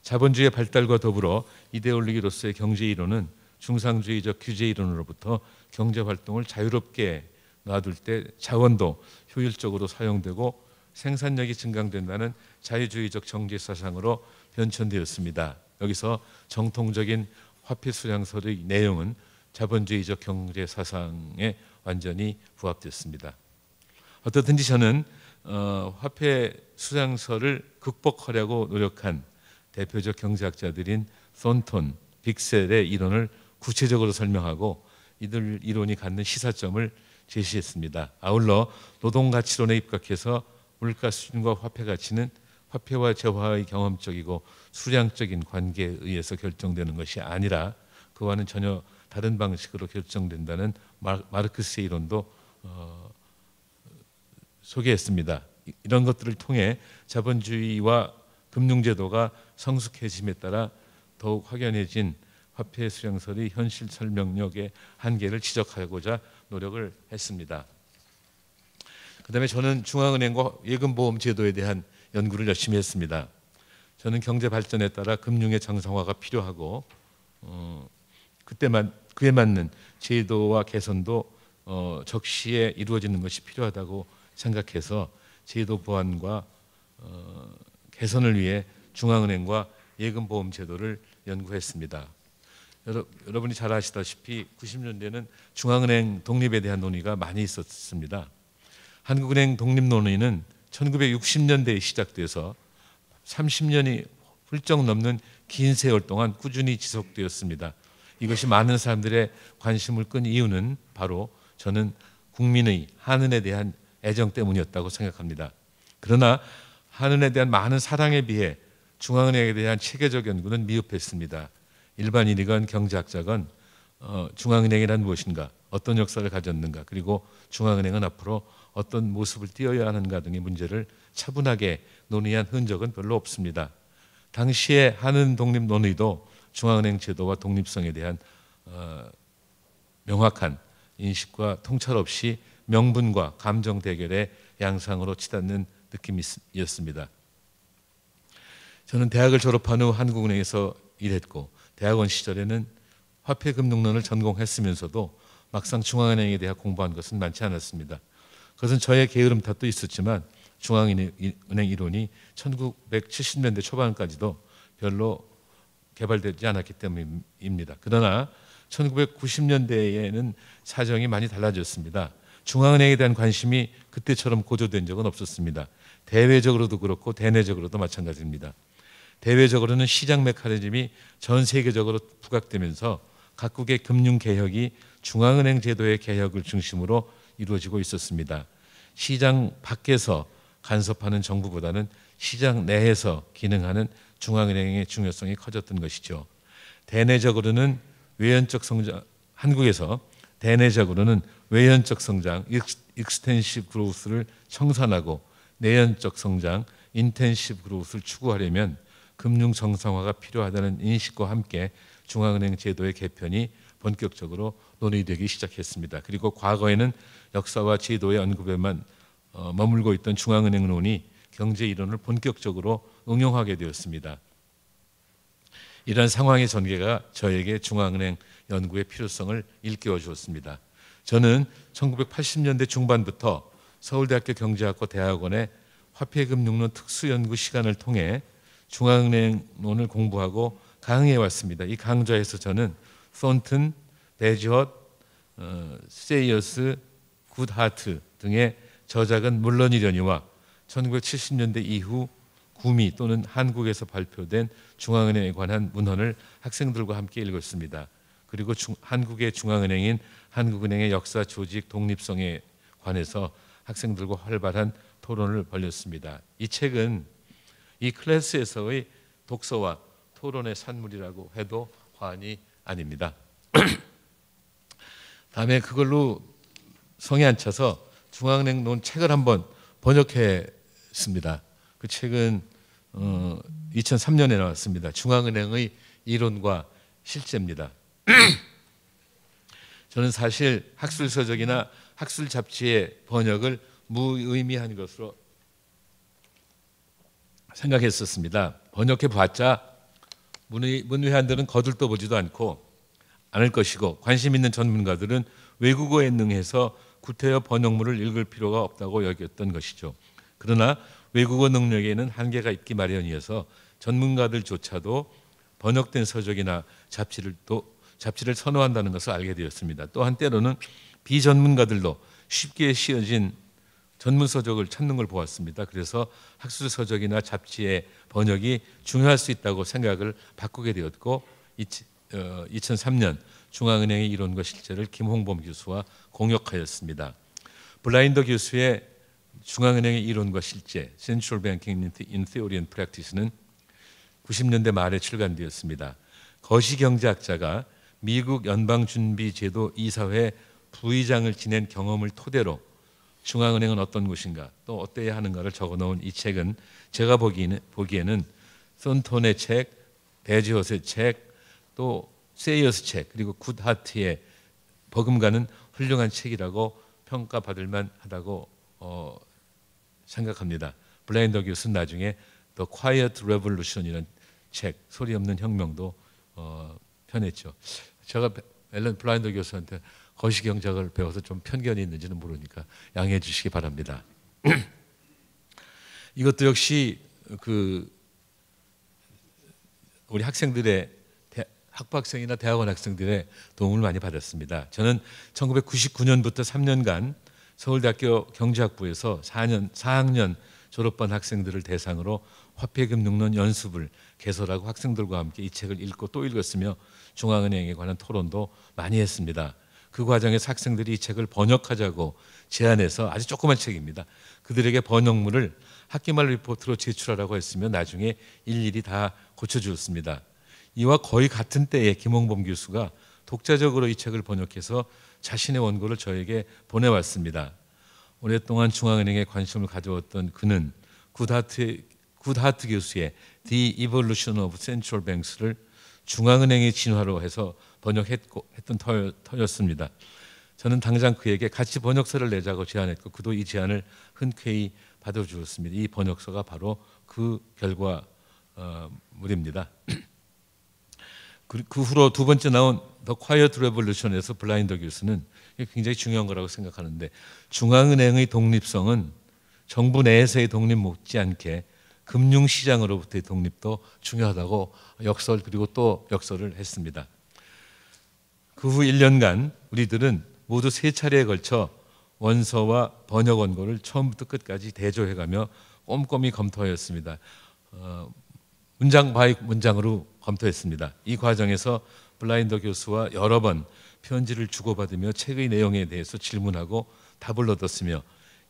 자본주의의 발달과 더불어 이데올로기로서의 경제 이론은 중상주의적 규제 이론으로부터 경제 활동을 자유롭게 놔둘 때 자원도 효율적으로 사용되고 생산력이 증강된다는 자유주의적 정제 사상으로 변천되었습니다. 여기서 정통적인 화폐 수량설의 내용은 자본주의적 경제 사상에 완전히 부합됐습니다. 어떻든지 저는 화폐 수량설을 극복하려고 노력한 대표적 경제학자들인 썬톤, 빅셀의 이론을 구체적으로 설명하고 이들 이론이 갖는 시사점을 제시했습니다. 아울러 노동가치론에 입각해서 물가 수준과 화폐 가치는 화폐와 재화의 경험적이고 수량적인 관계에 의해서 결정되는 것이 아니라 그와는 전혀 다른 방식으로 결정된다는 마르크스의 이론도 소개했습니다. 이런 것들을 통해 자본주의와 금융제도가 성숙해짐에 따라 더욱 확연해진 화폐 수량설의 현실 설명력의 한계를 지적하고자 노력을 했습니다. 그다음에 저는 중앙은행과 예금보험 제도에 대한 연구를 열심히 했습니다. 저는 경제 발전에 따라 금융의 정상화가 필요하고 그에 맞는 제도와 개선도 적시에 이루어지는 것이 필요하다고 생각해서 제도 보완과 개선을 위해 중앙은행과 예금보험 제도를 연구했습니다. 여러분이 잘 아시다시피 90년대는 중앙은행 독립에 대한 논의가 많이 있었습니다. 한국은행 독립 논의는 1960년대에 시작돼서 30년이 훌쩍 넘는 긴 세월 동안 꾸준히 지속되었습니다. 이것이 많은 사람들의 관심을 끈 이유는 바로 저는 국민의 한은에 대한 애정 때문이었다고 생각합니다. 그러나 한은에 대한 많은 사랑에 비해 중앙은행에 대한 체계적 연구는 미흡했습니다. 일반인이건 경제학자건 중앙은행이란 무엇인가, 어떤 역사를 가졌는가, 그리고 중앙은행은 앞으로 어떤 모습을 띄어야 하는가 등의 문제를 차분하게 논의한 흔적은 별로 없습니다. 당시의 한은 독립 논의도 중앙은행 제도와 독립성에 대한 명확한 인식과 통찰 없이 명분과 감정 대결의 양상으로 치닫는 느낌이었습니다. 저는 대학을 졸업한 후 한국은행에서 일했고 대학원 시절에는 화폐금융론을 전공했으면서도 막상 중앙은행에 대해 공부한 것은 많지 않았습니다. 그것은 저의 게으름 탓도 있었지만 중앙은행 이론이 1970년대 초반까지도 별로 개발되지 않았기 때문입니다. 그러나 1990년대에는 사정이 많이 달라졌습니다. 중앙은행에 대한 관심이 그때처럼 고조된 적은 없었습니다. 대외적으로도 그렇고 대내적으로도 마찬가지입니다. 대외적으로는 시장 메커니즘이 전 세계적으로 부각되면서 각국의 금융 개혁이 중앙은행 제도의 개혁을 중심으로 이루어지고 있었습니다. 시장 밖에서 간섭하는 정부보다는 시장 내에서 기능하는 중앙은행의 중요성이 커졌던 것이죠. 대내적으로는 외연적 성장, 한국에서 대내적으로는 외연적 성장, 익스텐시브 그로스를 청산하고 내연적 성장, 인텐시브 그로스를 추구하려면 금융 정상화가 필요하다는 인식과 함께 중앙은행 제도의 개편이 본격적으로 논의되기 시작했습니다. 그리고 과거에는 역사와 제도의 언급에만 머물고 있던 중앙은행론이 경제 이론을 본격적으로 응용하게 되었습니다. 이러한 상황의 전개가 저에게 중앙은행 연구의 필요성을 일깨워 주었습니다. 저는 1980년대 중반부터 서울대학교 경제학과 대학원의 화폐금융론 특수연구 시간을 통해 중앙은행론을 공부하고 강의해 왔습니다. 이 강좌에서 저는 썬튼, 베지헛, 세이어스, 굿하트 등의 저작은 물론이려니와 1970년대 이후 구미 또는 한국에서 발표된 중앙은행에 관한 문헌을 학생들과 함께 읽었습니다. 그리고 한국의 중앙은행인 한국은행의 역사, 조직, 독립성에 관해서 학생들과 활발한 토론을 벌였습니다. 이 책은 이 클래스에서의 독서와 토론의 산물이라고 해도 과언이 아닙니다. 다음에 그걸로 성에 안 차서 중앙은행론 책을 한번 번역했습니다. 그 책은 2003년에 나왔습니다. 중앙은행의 이론과 실제입니다. 저는 사실 학술 서적이나 학술 잡지의 번역을 무의미한 것으로 생각했었습니다. 번역해 봤자 문외한들은 거들떠보지도 않을 것이고 관심 있는 전문가들은 외국어에 능해서 구태여 번역물을 읽을 필요가 없다고 여겼던 것이죠. 그러나 외국어 능력에는 한계가 있기 마련이어서 전문가들조차도 번역된 서적이나 잡지를 선호한다는 것을 알게 되었습니다. 또한 때로는 비전문가들도 쉽게 씌어진 전문 서적을 찾는 걸 보았습니다. 그래서 학술 서적이나 잡지의 번역이 중요할 수 있다고 생각을 바꾸게 되었고 2003년 중앙은행의 이론과 실제를 김홍범 교수와 공역하였습니다. 블라인더 교수의 중앙은행의 이론과 실제 Central Banking in Theory and Practice는 90년대 말에 출간되었습니다. 거시경제학자가 미국 연방준비제도 이사회 부의장을 지낸 경험을 토대로 중앙은행은 어떤 곳인가 또 어때야 하는가를 적어놓은 이 책은 제가 보기에는 썬톤의 책, 베지헛의 책, 또 세이어스 책 그리고 굿하트의 버금가는 훌륭한 책이라고 평가받을 만하다고 생각합니다. 블라인더 교수는 나중에 The Quiet Revolution이라는 책, 소리 없는 혁명도 펴냈죠. 제가 앨런 블라인더 교수한테 거시경제학을 배워서 좀 편견이 있는지는 모르니까 양해해 주시기 바랍니다. 이것도 역시 우리 학생들의 학부학생이나 대학원 학생들의 도움을 많이 받았습니다. 저는 1999년부터 3년간 서울대학교 경제학부에서 4학년 졸업반 학생들을 대상으로 화폐금융론 연습을 개설하고 학생들과 함께 이 책을 읽고 또 읽었으며 중앙은행에 관한 토론도 많이 했습니다. 그 과정에서 학생들이 이 책을 번역하자고 제안해서 아주 조그만 책입니다. 그들에게 번역물을 학기말 리포트로 제출하라고 했으며 나중에 일일이 다 고쳐주었습니다. 이와 거의 같은 때에 김홍범 교수가 독자적으로 이 책을 번역해서 자신의 원고를 저에게 보내왔습니다. 오랫동안 중앙은행에 관심을 가져왔던 그는 굿하트 교수의 The Evolution of Central Banks를 중앙은행의 진화로 해서 번역했던 터였습니다. 저는 당장 그에게 같이 번역서를 내자고 제안했고 그도 이 제안을 흔쾌히 받아주었습니다. 이 번역서가 바로 그 결과물입니다. 그 후로 두 번째 나온 The Quiet Revolution에서 블라인더 교수는 굉장히 중요한 거라고 생각하는데 중앙은행의 독립성은 정부 내에서의 독립 못지않게 금융시장으로부터의 독립도 중요하다고 역설 그리고 또 역설을 했습니다. 그 후 1년간 우리들은 모두 3차례에 걸쳐 원서와 번역 원고를 처음부터 끝까지 대조해가며 꼼꼼히 검토하였습니다. 문장 바이 문장으로 검토했습니다. 이 과정에서 블라인더 교수와 여러 번 편지를 주고받으며 책의 내용에 대해서 질문하고 답을 얻었으며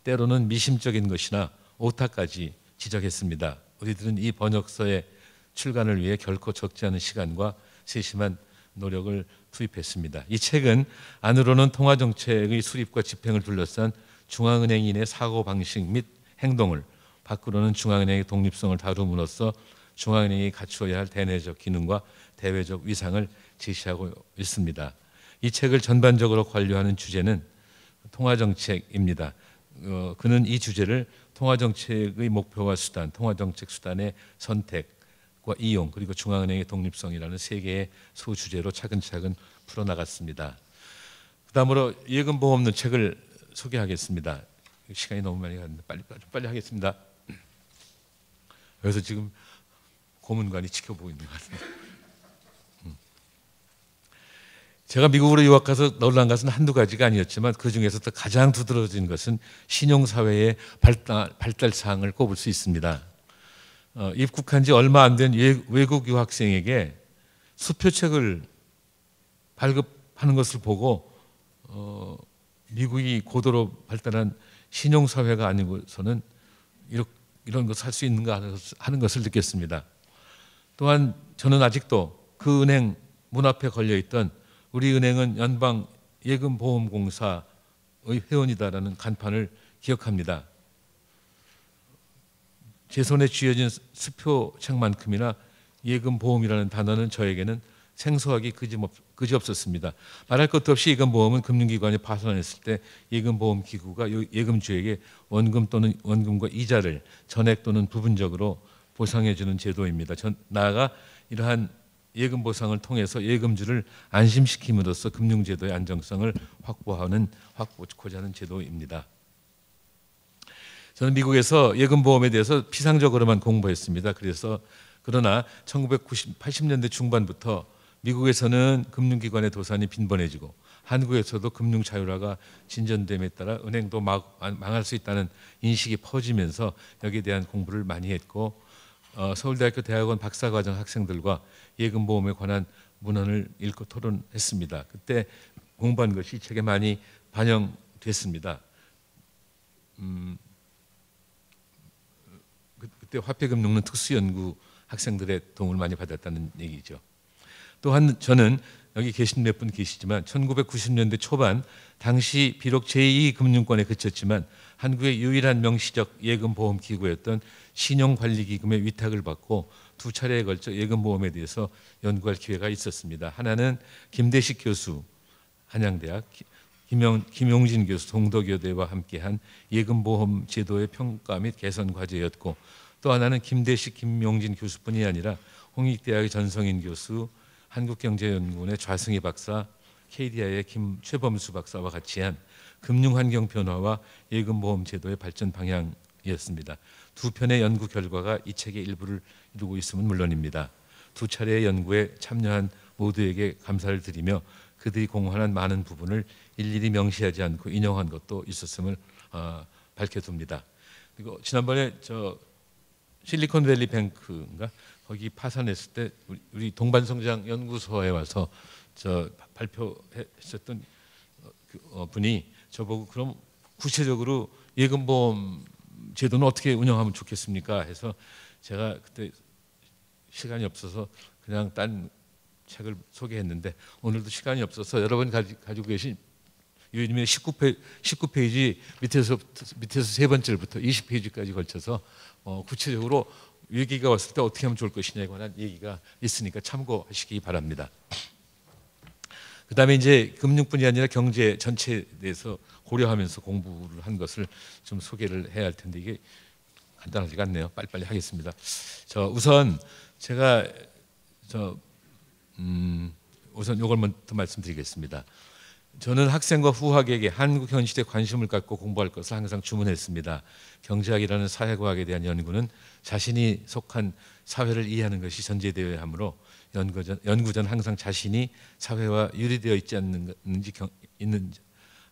때로는 미심적인 것이나 오타까지 지적했습니다. 우리들은 이 번역서의 출간을 위해 결코 적지 않은 시간과 세심한 노력을 투입했습니다. 이 책은 안으로는 통화정책의 수립과 집행을 둘러싼 중앙은행인의 사고방식 및 행동을, 밖으로는 중앙은행의 독립성을 다룸으로써 중앙은행이 갖추어야 할 대내적 기능과 대외적 위상을 제시하고 있습니다. 이 책을 전반적으로 관료하는 주제는 통화정책입니다. 그는 이 주제를 통화정책의 목표와 수단, 통화정책 수단의 선택과 이용, 그리고 중앙은행의 독립성이라는 3개의 소주제로 차근차근 풀어나갔습니다. 그 다음으로 예금보험 없는 책을 소개하겠습니다. 시간이 너무 많이 갔는데 빨리 하겠습니다. 그래서 지금 고문관이 지켜보고 있는 것 같습니다. 제가 미국으로 유학 가서 놀란 것은 한두 가지가 아니었지만 그중에서도 가장 두드러진 것은 신용사회의 발달 사항을 꼽을 수 있습니다. 입국한 지 얼마 안 된 외국 유학생에게 수표책을 발급하는 것을 보고 미국이 고도로 발달한 신용사회가 아니고서는 이런 것 살 수 있는가 하는 것을 느꼈습니다. 또한 저는 아직도 그 은행 문 앞에 걸려있던 우리 은행은 연방예금보험공사의 회원이다라는 간판을 기억합니다. 제 손에 쥐어진 수표책만큼이나 예금보험이라는 단어는 저에게는 생소하기 그지없었습니다. 말할 것도 없이 예금보험은 금융기관이 파산했을 때 예금보험기구가 예금주에게 원금 또는 원금과 이자를 전액 또는 부분적으로 보상해주는 제도입니다. 나아가 이러한 예금 보상을 통해서 예금주를 안심시킴으로써 금융제도의 안정성을 확보하고자 하는 제도입니다. 저는 미국에서 예금보험에 대해서 피상적으로만 공부했습니다. 그러나 1980년대 중반부터 미국에서는 금융기관의 도산이 빈번해지고 한국에서도 금융자율화가 진전됨에 따라 은행도 망할 수 있다는 인식이 퍼지면서 여기에 대한 공부를 많이 했고 서울대학교 대학원 박사과정 학생들과 예금보험에 관한 문헌을 읽고 토론했습니다. 그때 공부한 것이 책에 많이 반영됐습니다. 그때 화폐금융론 특수연구 학생들의 도움을 많이 받았다는 얘기죠. 또한 저는 여기 계신 몇 분 계시지만 1990년대 초반 당시 비록 제2금융권에 그쳤지만 한국의 유일한 명시적 예금보험 기구였던 신용관리기금의 위탁을 받고 2차례에 걸쳐 예금보험에 대해서 연구할 기회가 있었습니다. 하나는 김대식 교수 한양대학, 김용진 교수 동덕여대와 함께한 예금보험 제도의 평가 및 개선 과제였고 또 하나는 김대식, 김용진 교수뿐이 아니라 홍익대학의 전성인 교수, 한국경제연구원의 좌승희 박사, KDI의 최범수 박사와 같이 한 금융환경 변화와 예금보험 제도의 발전 방향이었습니다. 두 편의 연구 결과가 이 책의 일부를 이루고 있음은 물론입니다. 2차례의 연구에 참여한 모두에게 감사를 드리며 그들이 공헌한 많은 부분을 일일이 명시하지 않고 인용한 것도 있었음을 밝혀둡니다. 그리고 지난번에 실리콘밸리 뱅크인가 거기 파산했을 때 우리 동반성장 연구소에 와서 발표했었던 분이 저보고 그럼 구체적으로 예금보험 제도는 어떻게 운영하면 좋겠습니까? 해서 제가 그때 시간이 없어서 그냥 딴 책을 소개했는데 오늘도 시간이 없어서 여러분 가지고 계신 요즘에 19페이지 밑에서 세 번째부터 20페이지까지 걸쳐서 구체적으로 위기가 왔을 때 어떻게 하면 좋을 것이냐에 관한 얘기가 있으니까 참고하시기 바랍니다. 그다음에 이제 금융뿐이 아니라 경제 전체에 대해서 고려하면서 공부를 한 것을 좀 소개를 해야 할 텐데 이게 간단하지가 않네요. 빨리빨리 하겠습니다. 우선 제가 우선 이걸 먼저 말씀드리겠습니다. 저는 학생과 후학에게 한국 현실에 관심을 갖고 공부할 것을 항상 주문했습니다. 경제학이라는 사회과학에 대한 연구는 자신이 속한 사회를 이해하는 것이 전제되어야 하므로 연구전 항상 자신이 사회와 유리되어 있지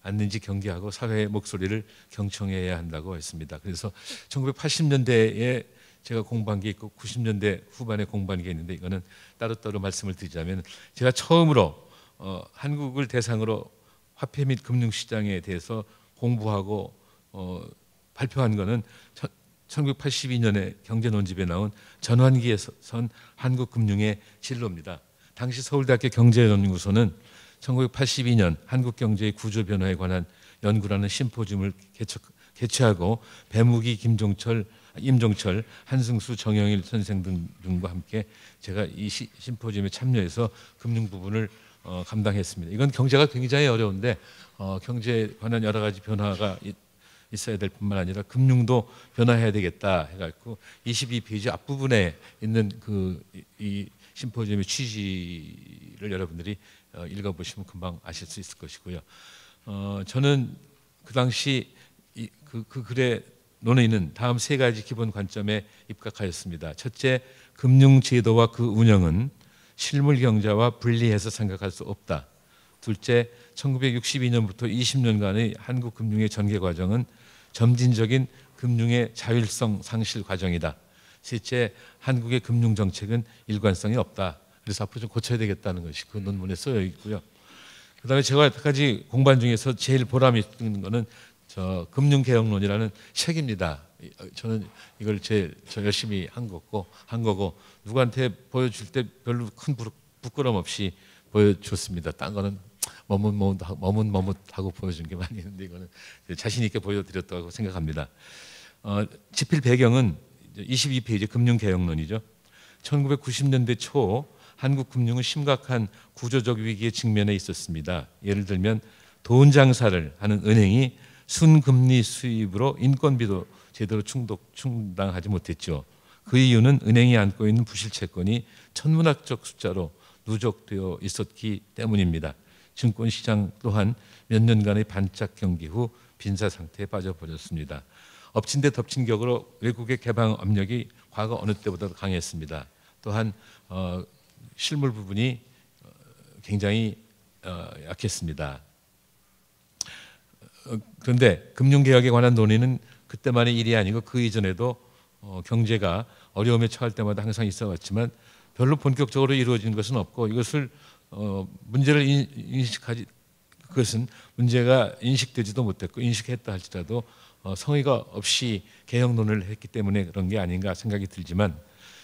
않는지 경계하고 사회의 목소리를 경청해야 한다고 했습니다. 그래서 1980년대에 제가 공부한 게 있고 90년대 후반에 공부한 게 있는데 이거는 따로따로 말씀을 드리자면 제가 처음으로 한국을 대상으로 화폐 및 금융시장에 대해서 공부하고 발표한 거는 1982년에 경제논집에 나온 전환기에선 한국금융의 진로입니다. 당시 서울대학교 경제연구소는 1982년 한국경제의 구조 변화에 관한 연구라는 심포지움을 개최하고 배무기, 임종철, 한승수, 정영일 선생 등과 함께 제가 이 심포지움에 참여해서 금융 부분을 감당했습니다. 이건 경제가 굉장히 어려운데 경제에 관한 여러 가지 변화가 있어야 될 뿐만 아니라 금융도 변화해야 되겠다 해갖고 22페이지 앞부분에 있는 이 심포지움의 취지를 여러분들이 읽어보시면 금방 아실 수 있을 것이고요. 저는 그 당시 그 글의 논의는 다음 세 가지 기본 관점에 입각하였습니다. 첫째, 금융제도와 그 운영은 실물 경제와 분리해서 생각할 수 없다. 둘째, 1962년부터 20년간의 한국 금융의 전개 과정은 점진적인 금융의 자율성 상실 과정이다. 셋째, 한국의 금융 정책은 일관성이 없다. 그래서 앞으로 좀 고쳐야 되겠다는 것이 그 논문에 쓰여 있고요. 그다음에 제가 여태까지 공부한 중에서 제일 보람이 있는 거는 금융개혁론이라는 책입니다. 저는 이걸 저 열심히 한 거고 누구한테 보여줄 때 별로 큰 부끄럼 없이 보여줬습니다. 딴 거는 머뭇머뭇하고 보여준 게 많이 있는데 이거는 자신 있게 보여드렸다고 생각합니다. 집필 배경은 22페이지 금융개혁론이죠. 1990년대 초 한국 금융은 심각한 구조적 위기에 직면해 있었습니다. 예를 들면 돈 장사를 하는 은행이 순금리 수입으로 인건비도 제대로 충당하지 못했죠. 그 이유는 은행이 안고 있는 부실 채권이 천문학적 숫자로 누적되어 있었기 때문입니다. 증권시장 또한 몇 년간의 반짝 경기 후 빈사 상태에 빠져버렸습니다. 엎친 데 덮친 격으로 외국의 개방 압력이 과거 어느 때보다도 강했습니다. 또한 실물 부분이 굉장히 약했습니다. 그런데 금융개혁에 관한 논의는 그때만의 일이 아니고 그 이전에도 경제가 어려움에 처할 때마다 항상 있어 왔지만 별로 본격적으로 이루어진 것은 없고 이것을 문제를 인식하지 그것은 문제가 인식되지도 못했고 인식했다 할지라도 성의가 없이 개혁론을 했기 때문에 그런 게 아닌가 생각이 들지만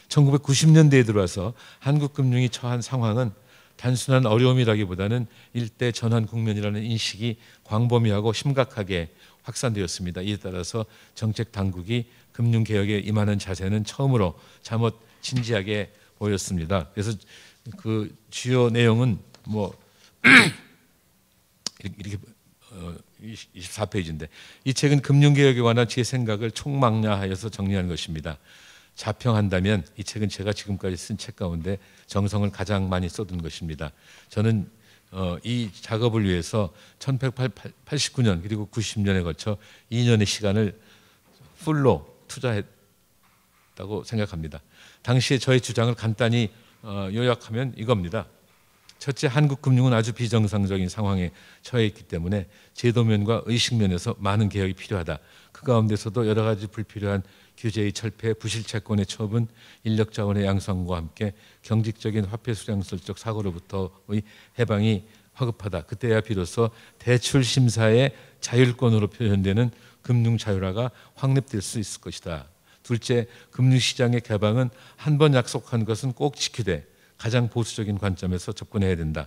1990년대에 들어와서 한국 금융이 처한 상황은 단순한 어려움이라기보다는 일대 전환 국면이라는 인식이 광범위하고 심각하게 확산되었습니다. 이에 따라서 정책 당국이 금융개혁에 임하는 자세는 처음으로 잠옷 진지하게 보였습니다. 그래서 그 주요 내용은 이렇게 24페이지인데 이 책은 금융개혁에 관한 제 생각을 총망라하여서 정리한 것입니다. 자평한다면 이 책은 제가 지금까지 쓴 책 가운데 정성을 가장 많이 쏟은 것입니다. 저는 이 작업을 위해서 1989년 그리고 90년에 걸쳐 2년의 시간을 풀로 투자했다고 생각합니다. 당시에 저의 주장을 간단히 요약하면 이겁니다. 첫째, 한국 금융은 아주 비정상적인 상황에 처해 있기 때문에 제도면과 의식면에서 많은 개혁이 필요하다. 그 가운데서도 여러 가지 불필요한 규제의 철폐, 부실 채권의 처분, 인력 자원의 양성과 함께 경직적인 화폐 수량설적 사고로부터의 해방이 화급하다. 그때야 비로소 대출 심사의 자율권으로 표현되는 금융 자율화가 확립될 수 있을 것이다. 둘째, 금융시장의 개방은 한 번 약속한 것은 꼭 지키되 가장 보수적인 관점에서 접근해야 된다.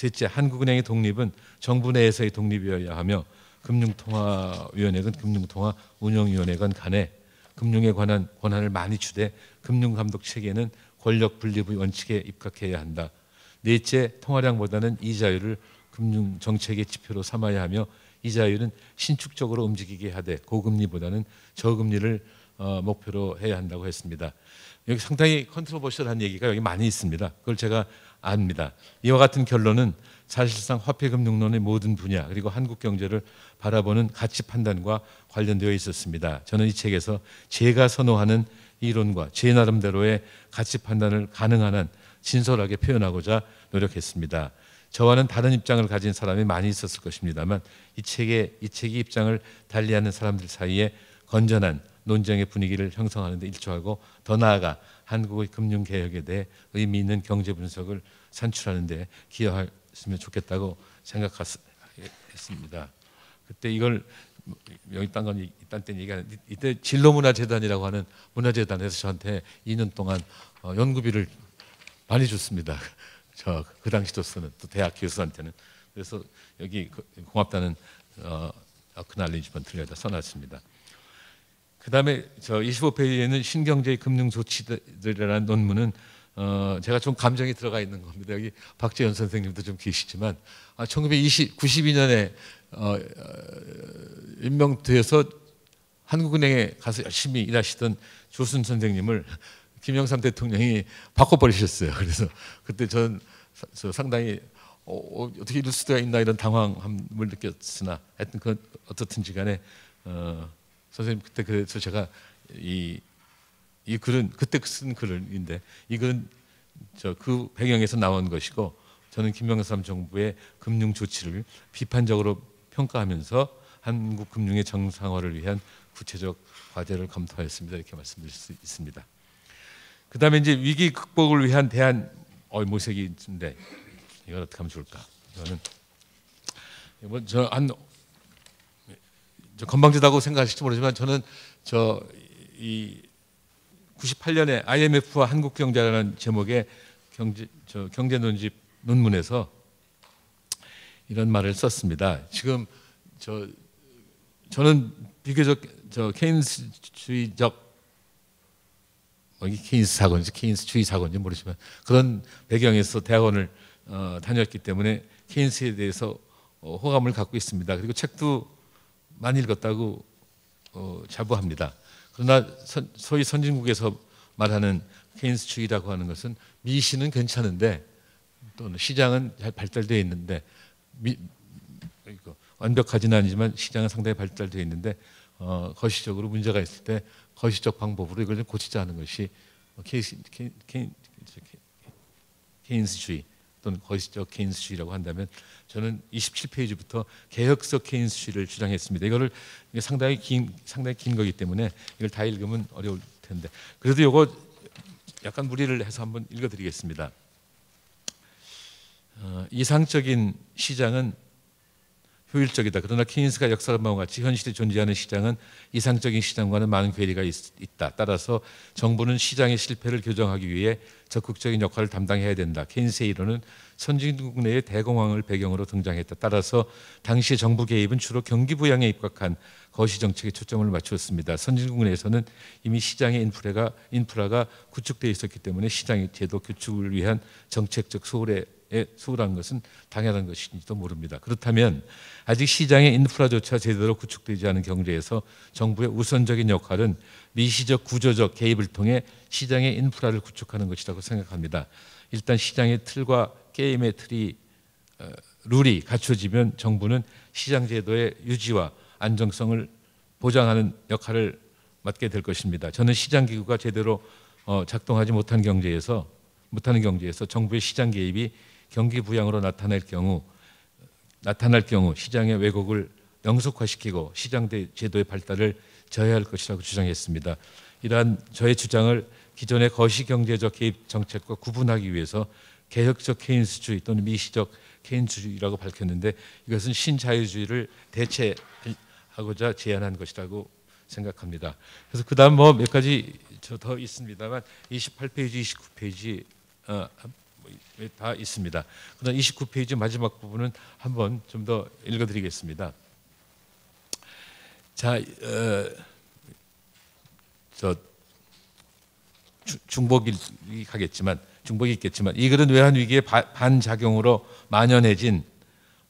셋째, 한국은행의 독립은 정부 내에서의 독립이어야 하며 금융통화위원회건 금융통화 운영위원회건 간에 금융에 관한 권한을 많이 주되 금융감독 체계는 권력 분립의 원칙에 입각해야 한다. 넷째, 통화량보다는 이자율을 금융정책의 지표로 삼아야 하며 이자율은 신축적으로 움직이게 하되 고금리보다는 저금리를 목표로 해야 한다고 했습니다. 여기 상당히 컨트로버셜한 얘기가 여기 많이 있습니다. 그걸 제가 압니다. 이와 같은 결론은 사실상 화폐금융론의 모든 분야 그리고 한국 경제를 바라보는 가치 판단과 관련되어 있었습니다. 저는 이 책에서 제가 선호하는 이론과 제 나름대로의 가치 판단을 가능한 한 진솔하게 표현하고자 노력했습니다. 저와는 다른 입장을 가진 사람이 많이 있었을 것입니다만 이 책이 입장을 달리하는 사람들 사이에 건전한 논쟁의 분위기를 형성하는 데 일조하고 더 나아가 한국의 금융개혁에 대해 의미 있는 경제 분석을 산출하는 데 기여했으면 좋겠다고 생각했습니다. 그때 이걸 여기 딴 때 얘기하는 이때 진로문화재단이라고 하는 문화재단에서 저한테 2년 동안 연구비를 많이 줬습니다. 저 그 당시로서는 또 대학 교수한테는. 그래서 여기 고맙다는 아크날리지먼트를 여기다 써놨습니다. 그 다음에 저 25페이지에는 신경제의 금융조치들이라는 논문은 제가 좀 감정이 들어가 있는 겁니다. 여기 박재현 선생님도 좀 계시지만 1992년에 임명돼서 한국은행에 가서 열심히 일하시던 조순 선생님을 김영삼 대통령이 바꿔버리셨어요. 그래서 그때 저 상당히 어떻게 이럴 수가 있나 이런 당황함을 느꼈으나 하여튼 그 어떻든지 간에 선생님 그때 그래서 제가 이 글은 그때 쓴 글인데 이 글은 그 배경에서 나온 것이고 저는 김영삼 정부의 금융 조치를 비판적으로 평가하면서 한국 금융의 정상화를 위한 구체적 과제를 검토하였습니다. 이렇게 말씀드릴 수 있습니다. 그다음에 이제 위기 극복을 위한 대안 모색이 있는데 이걸 어떻게 하면 좋을까? 이거는 저한 건방지다고 생각하실지 모르지만 저는 이 98년에 IMF와 한국 경제라는 제목의 경제 논집 논문에서 이런 말을 썼습니다. 지금 저는 비교적 케인스주의적 케인스 사건인지 케인스주의 사건인지 모르지만 그런 배경에서 대학원을 다녔기 때문에 케인스에 대해서 호감을 갖고 있습니다. 그리고 책도 많이 읽었다고 자부합니다. 그러나 소위 선진국에서 말하는 케인스주의라고 하는 것은 미시는 괜찮은데 또는 시장은 잘 발달되어 있는데 완벽하지는 아니지만 시장은 상당히 발달되어 있는데 거시적으로 문제가 있을 때 거시적 방법으로 이걸 좀 고치자 하는 것이 케인스주의 또는 거시적 케인스주의라고 한다면 저는 27페이지부터 개혁적 케인스주의를 주장했습니다. 이거를 상당히 긴 거기 때문에 이걸 다 읽으면 어려울 텐데 그래도 이거 약간 무리를 해서 한번 읽어드리겠습니다. 이상적인 시장은 효율적이다. 그러나 케인스가 역사한 바와 같이 현실에 존재하는 시장은 이상적인 시장과는 많은 괴리가 있다. 따라서 정부는 시장의 실패를 교정하기 위해 적극적인 역할을 담당해야 된다. 케인스의 이론은 선진국 내의 대공황을 배경으로 등장했다. 따라서 당시 정부 개입은 주로 경기 부양에 입각한 거시 정책에 초점을 맞추었습니다. 선진국 내에서는 이미 시장의 인프라가 구축되어 있었기 때문에 시장의 제도 구축을 위한 정책적 소홀한 것은 당연한 것인지도 모릅니다. 그렇다면 아직 시장의 인프라조차 제대로 구축되지 않은 경제에서 정부의 우선적인 역할은 미시적 구조적 개입을 통해 시장의 인프라를 구축하는 것이라고 생각합니다. 일단 시장의 틀과 게임의 룰이 갖춰지면 정부는 시장 제도의 유지와 안정성을 보장하는 역할을 맡게 될 것입니다. 저는 시장 기구가 제대로 작동하지 못하는 경제에서 정부의 시장 개입이 경기 부양으로 나타날 경우 시장의 왜곡을 영속화시키고 시장 제도의 발달을 저해할 것이라고 주장했습니다. 이러한 저의 주장을 기존의 거시경제적 개입 정책과 구분하기 위해서 개혁적 케인스주의 또는 미시적 케인스주의라고 밝혔는데 이것은 신자유주의를 대체하고자 제안한 것이라고 생각합니다. 그래서 그 다음 몇 가지 더 있습니다만 28페이지, 29페이지 다 있습니다. 그러나 29페이지 마지막 부분은 한번 좀 더 읽어드리겠습니다. 자, 중복이 있겠지만 이 글은 외환 위기의 반작용으로 만연해진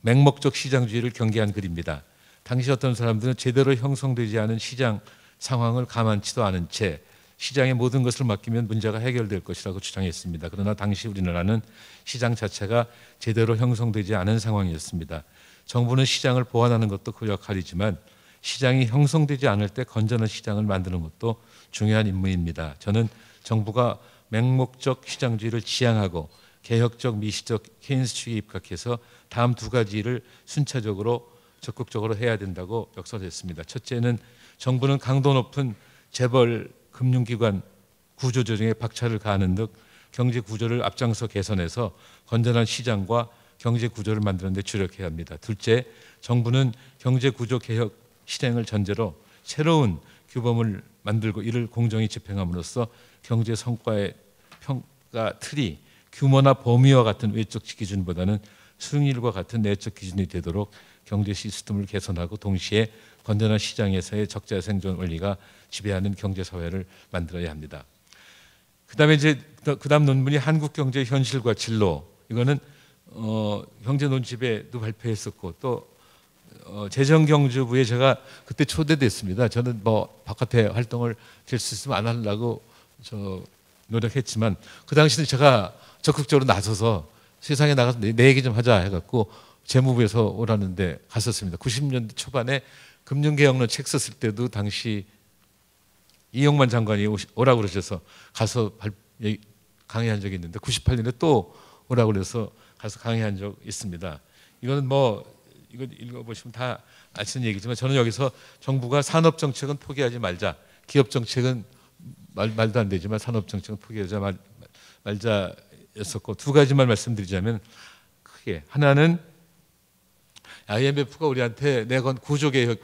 맹목적 시장주의를 경계한 글입니다. 당시 어떤 사람들은 제대로 형성되지 않은 시장 상황을 가만치도 않은 채 시장의 모든 것을 맡기면 문제가 해결될 것이라고 주장했습니다. 그러나 당시 우리나라는 시장 자체가 제대로 형성되지 않은 상황이었습니다. 정부는 시장을 보완하는 것도 그 역할이지만 시장이 형성되지 않을 때 건전한 시장을 만드는 것도 중요한 임무입니다. 저는 정부가 맹목적 시장주의를 지향하고 개혁적 미시적 케인스주의에 입각해서 다음 두 가지를 순차적으로 적극적으로 해야 된다고 역설했습니다. 첫째는 정부는 강도 높은 재벌 금융기관 구조조정에 박차를 가하는 등 경제 구조를 앞장서 개선해서 건전한 시장과 경제 구조를 만드는 데 주력해야 합니다. 둘째, 정부는 경제 구조 개혁 실행을 전제로 새로운 규범을 만들고 이를 공정히 집행함으로써 경제 성과의 평가 틀이 규모나 범위와 같은 외적 기준보다는 수익률과 같은 내적 기준이 되도록 경제 시스템을 개선하고 동시에 건전한 시장에서의 적자 생존 원리가 지배하는 경제 사회를 만들어야 합니다. 그다음에 그다음 논문이 한국 경제 현실과 진로. 이거는 경제 논집에도 발표했었고 또 재정경제부에 제가 그때 초대됐습니다. 저는 뭐 바깥에 활동을 될 수 있으면 안 하려고 노력했지만 그 당시는 제가 적극적으로 나서서 세상에 나가서 내 얘기 좀 하자 해갖고 재무부에서 오라는데 갔었습니다. 90년대 초반에 금융개혁론 책 썼을 때도 당시 이용만 장관이 오라고 그러셔서 가서 강의한 적이 있는데 98년에 또 오라고 그래서 가서 강의한 적 있습니다. 이거는 이거 읽어보시면 다 아시는 얘기지만 저는 여기서 정부가 산업정책은 포기하지 말자, 기업정책은 말도 안 되지만 산업정책은 포기하지 말자였었고 두 가지만 말씀드리자면 크게 하나는 IMF가 우리한테 내건 구조개혁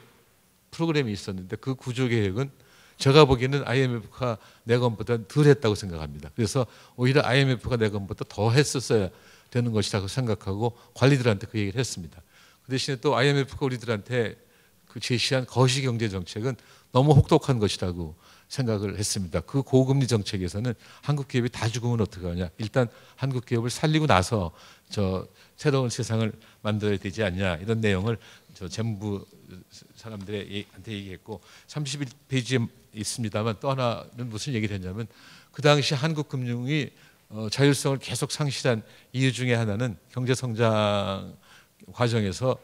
프로그램이 있었는데 그 구조개혁은 제가 보기에는 IMF가 내건보다 덜 했다고 생각합니다. 그래서 오히려 IMF가 내건보다 더 했었어야 되는 것이라고 생각하고 관리들한테 그 얘기를 했습니다. 그 대신에 또 IMF가 우리들한테 그 제시한 거시경제 정책은 너무 혹독한 것이라고 생각을 했습니다. 그 고금리 정책에서는 한국 기업이 다 죽으면 어떡하냐. 일단 한국 기업을 살리고 나서 새로운 세상을 만들어야 되지 않냐. 이런 내용을 재무부 사람들한테 얘기했고 31페이지에 있습니다만 또 하나는 무슨 얘기를 했냐면 그 당시 한국 금융이 자율성을 계속 상실한 이유 중에 하나는 경제성장 과정에서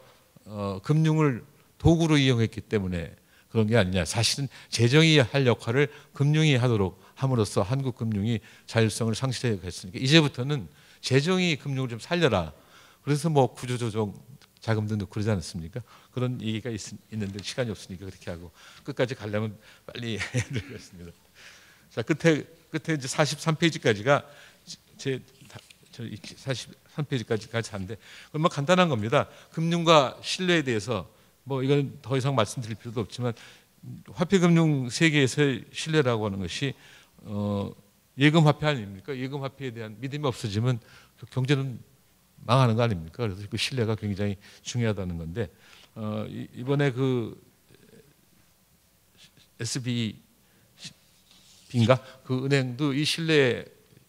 금융을 도구로 이용했기 때문에 그런 게 아니냐. 사실은 재정이 할 역할을 금융이 하도록 함으로써 한국 금융이 자율성을 상실해 갔으니까 이제부터는 재정이 금융을 좀 살려라. 그래서 구조조정 자금도 넣고 그러지 않았습니까? 그런 얘기가 있는데 시간이 없으니까 그렇게 하고 끝까지 가려면 빨리 해야 되겠습니다. 자, 끝에 이제 43페이지까지가 제 43페이지까지 같이 하는데 그건 간단한 겁니다. 금융과 신뢰에 대해서 이건 더 이상 말씀드릴 필요도 없지만 화폐금융 세계에서의 신뢰라고 하는 것이 예금화폐 아닙니까? 예금화폐에 대한 믿음이 없어지면 경제는 망하는 거 아닙니까? 그래서 그 신뢰가 굉장히 중요하다는 건데 이번에 그 SBB인가 그 은행도 이 신뢰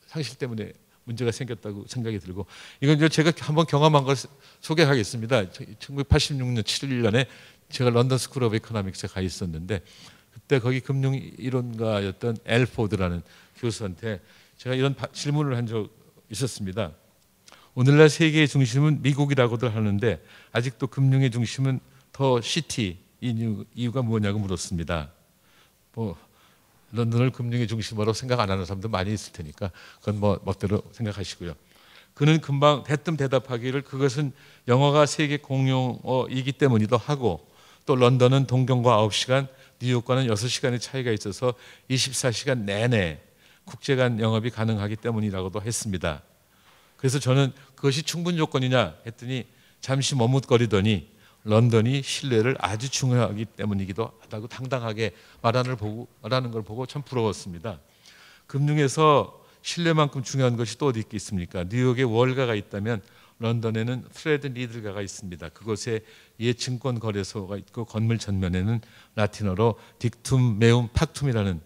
상실 때문에 문제가 생겼다고 생각이 들고 이건 제가 한번 경험한 걸 소개하겠습니다. 1986년 7년에 제가 런던 스쿨 오브 이코노믹스에 가 있었는데 그때 거기 금융 이론가였던 엘 포드라는 교수한테 제가 이런 질문을 한 적 있었습니다. 오늘날 세계의 중심은 미국이라고들 하는데 아직도 금융의 중심은 더 시티 이유가 뭐냐고 물었습니다. 런던을 금융의 중심으로 생각 안 하는 사람도 많이 있을 테니까 그건 멋대로 생각하시고요. 그는 금방 대뜸 대답하기를 그것은 영어가 세계 공용어이기 때문이기도 하고 또 런던은 동경과 9시간, 뉴욕과는 6시간의 차이가 있어서 24시간 내내 국제 간 영업이 가능하기 때문이라고도 했습니다. 그래서 저는 그것이 충분 조건이냐 했더니 잠시 머뭇거리더니 런던이 신뢰를 아주 중요하기 때문이기도 하다고 당당하게 말하는 걸 보고 참 부러웠습니다. 금융에서 신뢰만큼 중요한 것이 또 어디 있겠습니까? 뉴욕에 월가가 있다면 런던에는 프레드 리들가가 있습니다. 그곳에 예증권 거래소가 있고 건물 전면에는 라틴어로 딕툼 메움 팍툼이라는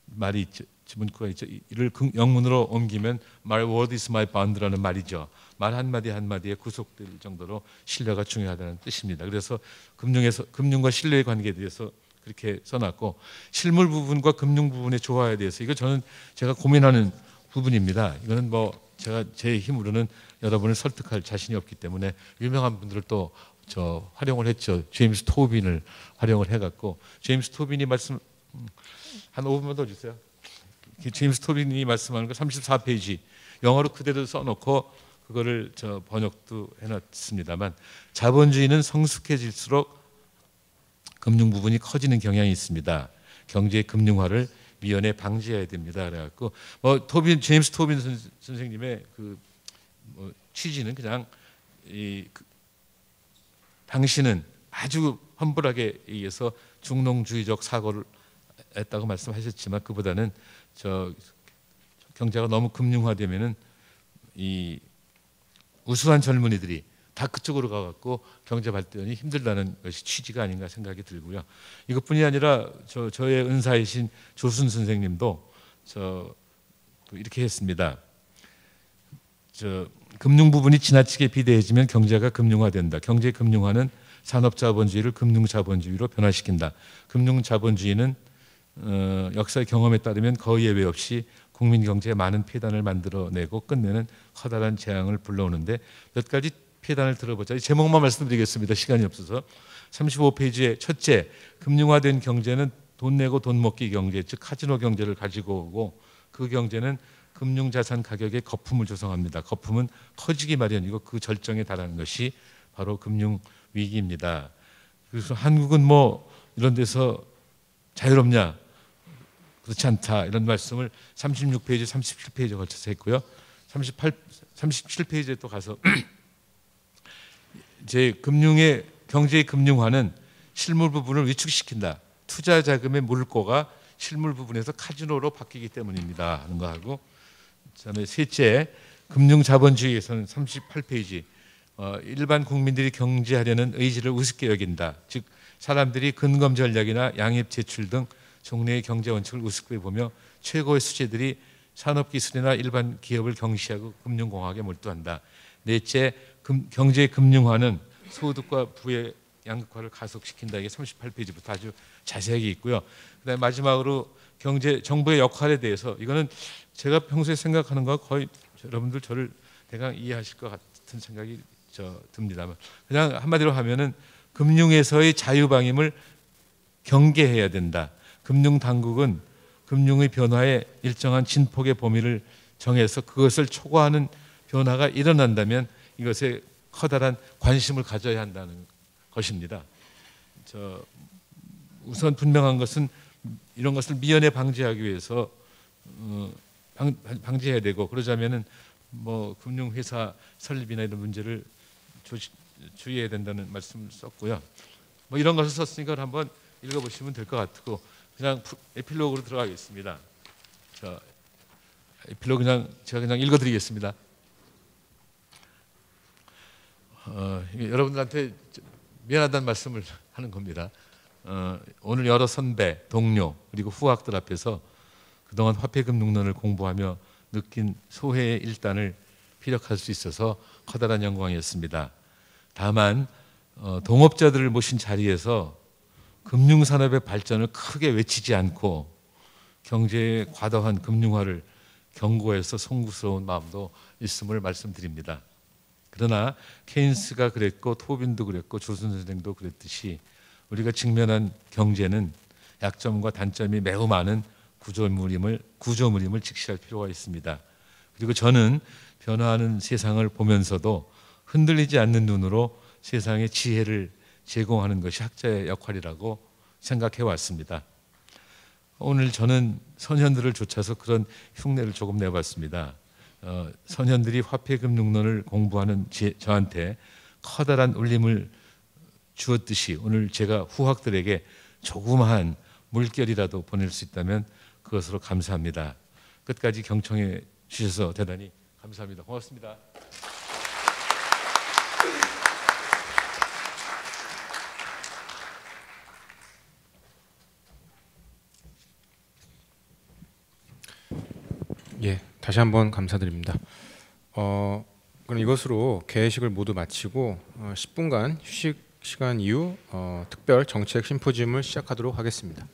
말이 있죠. 문구가 있죠. 이를 영문으로 옮기면 My word is my bond라는 말이죠. 말 한마디 한마디에 구속될 정도로 신뢰가 중요하다는 뜻입니다. 그래서 금융과 신뢰의 관계에 대해서 그렇게 써놨고, 실물 부분과 금융 부분의 조화에 대해서 이거 저는 제가 고민하는 부분입니다. 이거는 뭐 제가 제 힘으로는 여러분을 설득할 자신이 없기 때문에 유명한 분들을 또 저 활용을 했죠. 제임스 토빈을 활용을 해갖고, 제임스 토빈이 말씀 한 5분만 더 주세요. 제임스 토빈이 말씀하는 거 34페이지 영어로 그대로 써놓고 그거를 저 번역도 해놨습니다만, 자본주의는 성숙해질수록 금융 부분이 커지는 경향이 있습니다. 경제의 금융화를 미연에 방지해야 됩니다. 그래갖고 뭐 제임스 토빈 선생님의 그 뭐 취지는 그냥 당신은 아주 험불하게 의해서 중농주의적 사고를 했다고 말씀하셨지만, 그보다는 저 경제가 너무 금융화되면은 이 우수한 젊은이들이 다 그쪽으로 가갖고 경제 발전이 힘들다는 것이 취지가 아닌가 생각이 들고요. 이것뿐이 아니라 저의 은사이신 조순 선생님도 또 이렇게 했습니다. 금융 부분이 지나치게 비대해지면 경제가 금융화된다. 경제 금융화는 산업자본주의를 금융자본주의로 변화시킨다. 금융자본주의는 역사의 경험에 따르면 거의 예외 없이 국민 경제에 많은 폐단을 만들어내고 끝내는 커다란 재앙을 불러오는데, 몇 가지 폐단을 들어보자. 제목만 말씀드리겠습니다. 시간이 없어서. 35페이지에 첫째, 금융화된 경제는 돈 내고 돈 먹기 경제, 즉 카지노 경제를 가지고 오고, 그 경제는 금융자산 가격에 거품을 조성합니다. 거품은 커지기 마련이고 그 절정에 달하는 것이 바로 금융위기입니다. 그래서 한국은 뭐 이런 데서 자유롭냐? 그렇지 않다. 이런 말씀을 36페이지, 37페이지에 걸쳐서 했고요. 37페이지에 또 가서 이제 경제의 금융화는 실물 부분을 위축시킨다. 투자 자금의 물꼬가 실물 부분에서 카지노로 바뀌기 때문입니다. 하는 거 하고, 그다음에 셋째, 금융자본주의에서는 38페이지 일반 국민들이 경제하려는 의지를 우습게 여긴다. 즉 사람들이 근검 전략이나 양입 제출 등 종래의 경제 원칙을 우습게 보며 최고의 수재들이 산업기술이나 일반 기업을 경시하고 금융공학에 몰두한다. 넷째, 경제의 금융화는 소득과 부의 양극화를 가속시킨다. 이게 38페이지부터 아주 자세하게 있고요. 그다음에 마지막으로 정부의 역할에 대해서, 이거는 제가 평소에 생각하는 거와 거의 여러분들 저를 대강 이해하실 것 같은 생각이 듭니다만, 그냥 한마디로 하면은 금융에서의 자유방임을 경계해야 된다. 금융당국은 금융의 변화에 일정한 진폭의 범위를 정해서 그것을 초과하는 변화가 일어난다면 이것에 커다란 관심을 가져야 한다는 것입니다. 우선 분명한 것은 이런 것을 미연에 방지하기 위해서 방지해야 되고, 그러자면은 뭐 금융회사 설립이나 이런 문제를 주의해야 된다는 말씀을 썼고요. 뭐 이런 것을 썼으니까 한번 읽어보시면 될 것 같고, 그냥 에필로그로 들어가겠습니다. 에필로그 제가 그냥 읽어드리겠습니다. 여러분들한테 미안하다는 말씀을 하는 겁니다. 오늘 여러 선배, 동료 그리고 후학들 앞에서 그동안 화폐금융론을 공부하며 느낀 소회의 일단을 피력할 수 있어서 커다란 영광이었습니다. 다만 동업자들을 모신 자리에서 금융산업의 발전을 크게 외치지 않고 경제의 과도한 금융화를 경고해서 송구스러운 마음도 있음을 말씀드립니다. 그러나 케인스가 그랬고 토빈도 그랬고 조선 선생도 그랬듯이 우리가 직면한 경제는 약점과 단점이 매우 많은 구조물임을 직시할 필요가 있습니다. 그리고 저는 변화하는 세상을 보면서도 흔들리지 않는 눈으로 세상의 지혜를 제공하는 것이 학자의 역할이라고 생각해 왔습니다. 오늘 저는 선현들을 쫓아서 그런 흉내를 조금 내봤습니다. 선현들이 화폐금융론을 공부하는 저한테 커다란 울림을 주었듯이 오늘 제가 후학들에게 조그마한 물결이라도 보낼 수 있다면 그것으로 감사합니다. 끝까지 경청해 주셔서 대단히 감사합니다. 고맙습니다. 예, 다시 한번 감사드립니다. 그럼 이것으로 개회식을 모두 마치고 10분간 휴식 시간 이후 특별 정책 심포지움을 시작하도록 하겠습니다.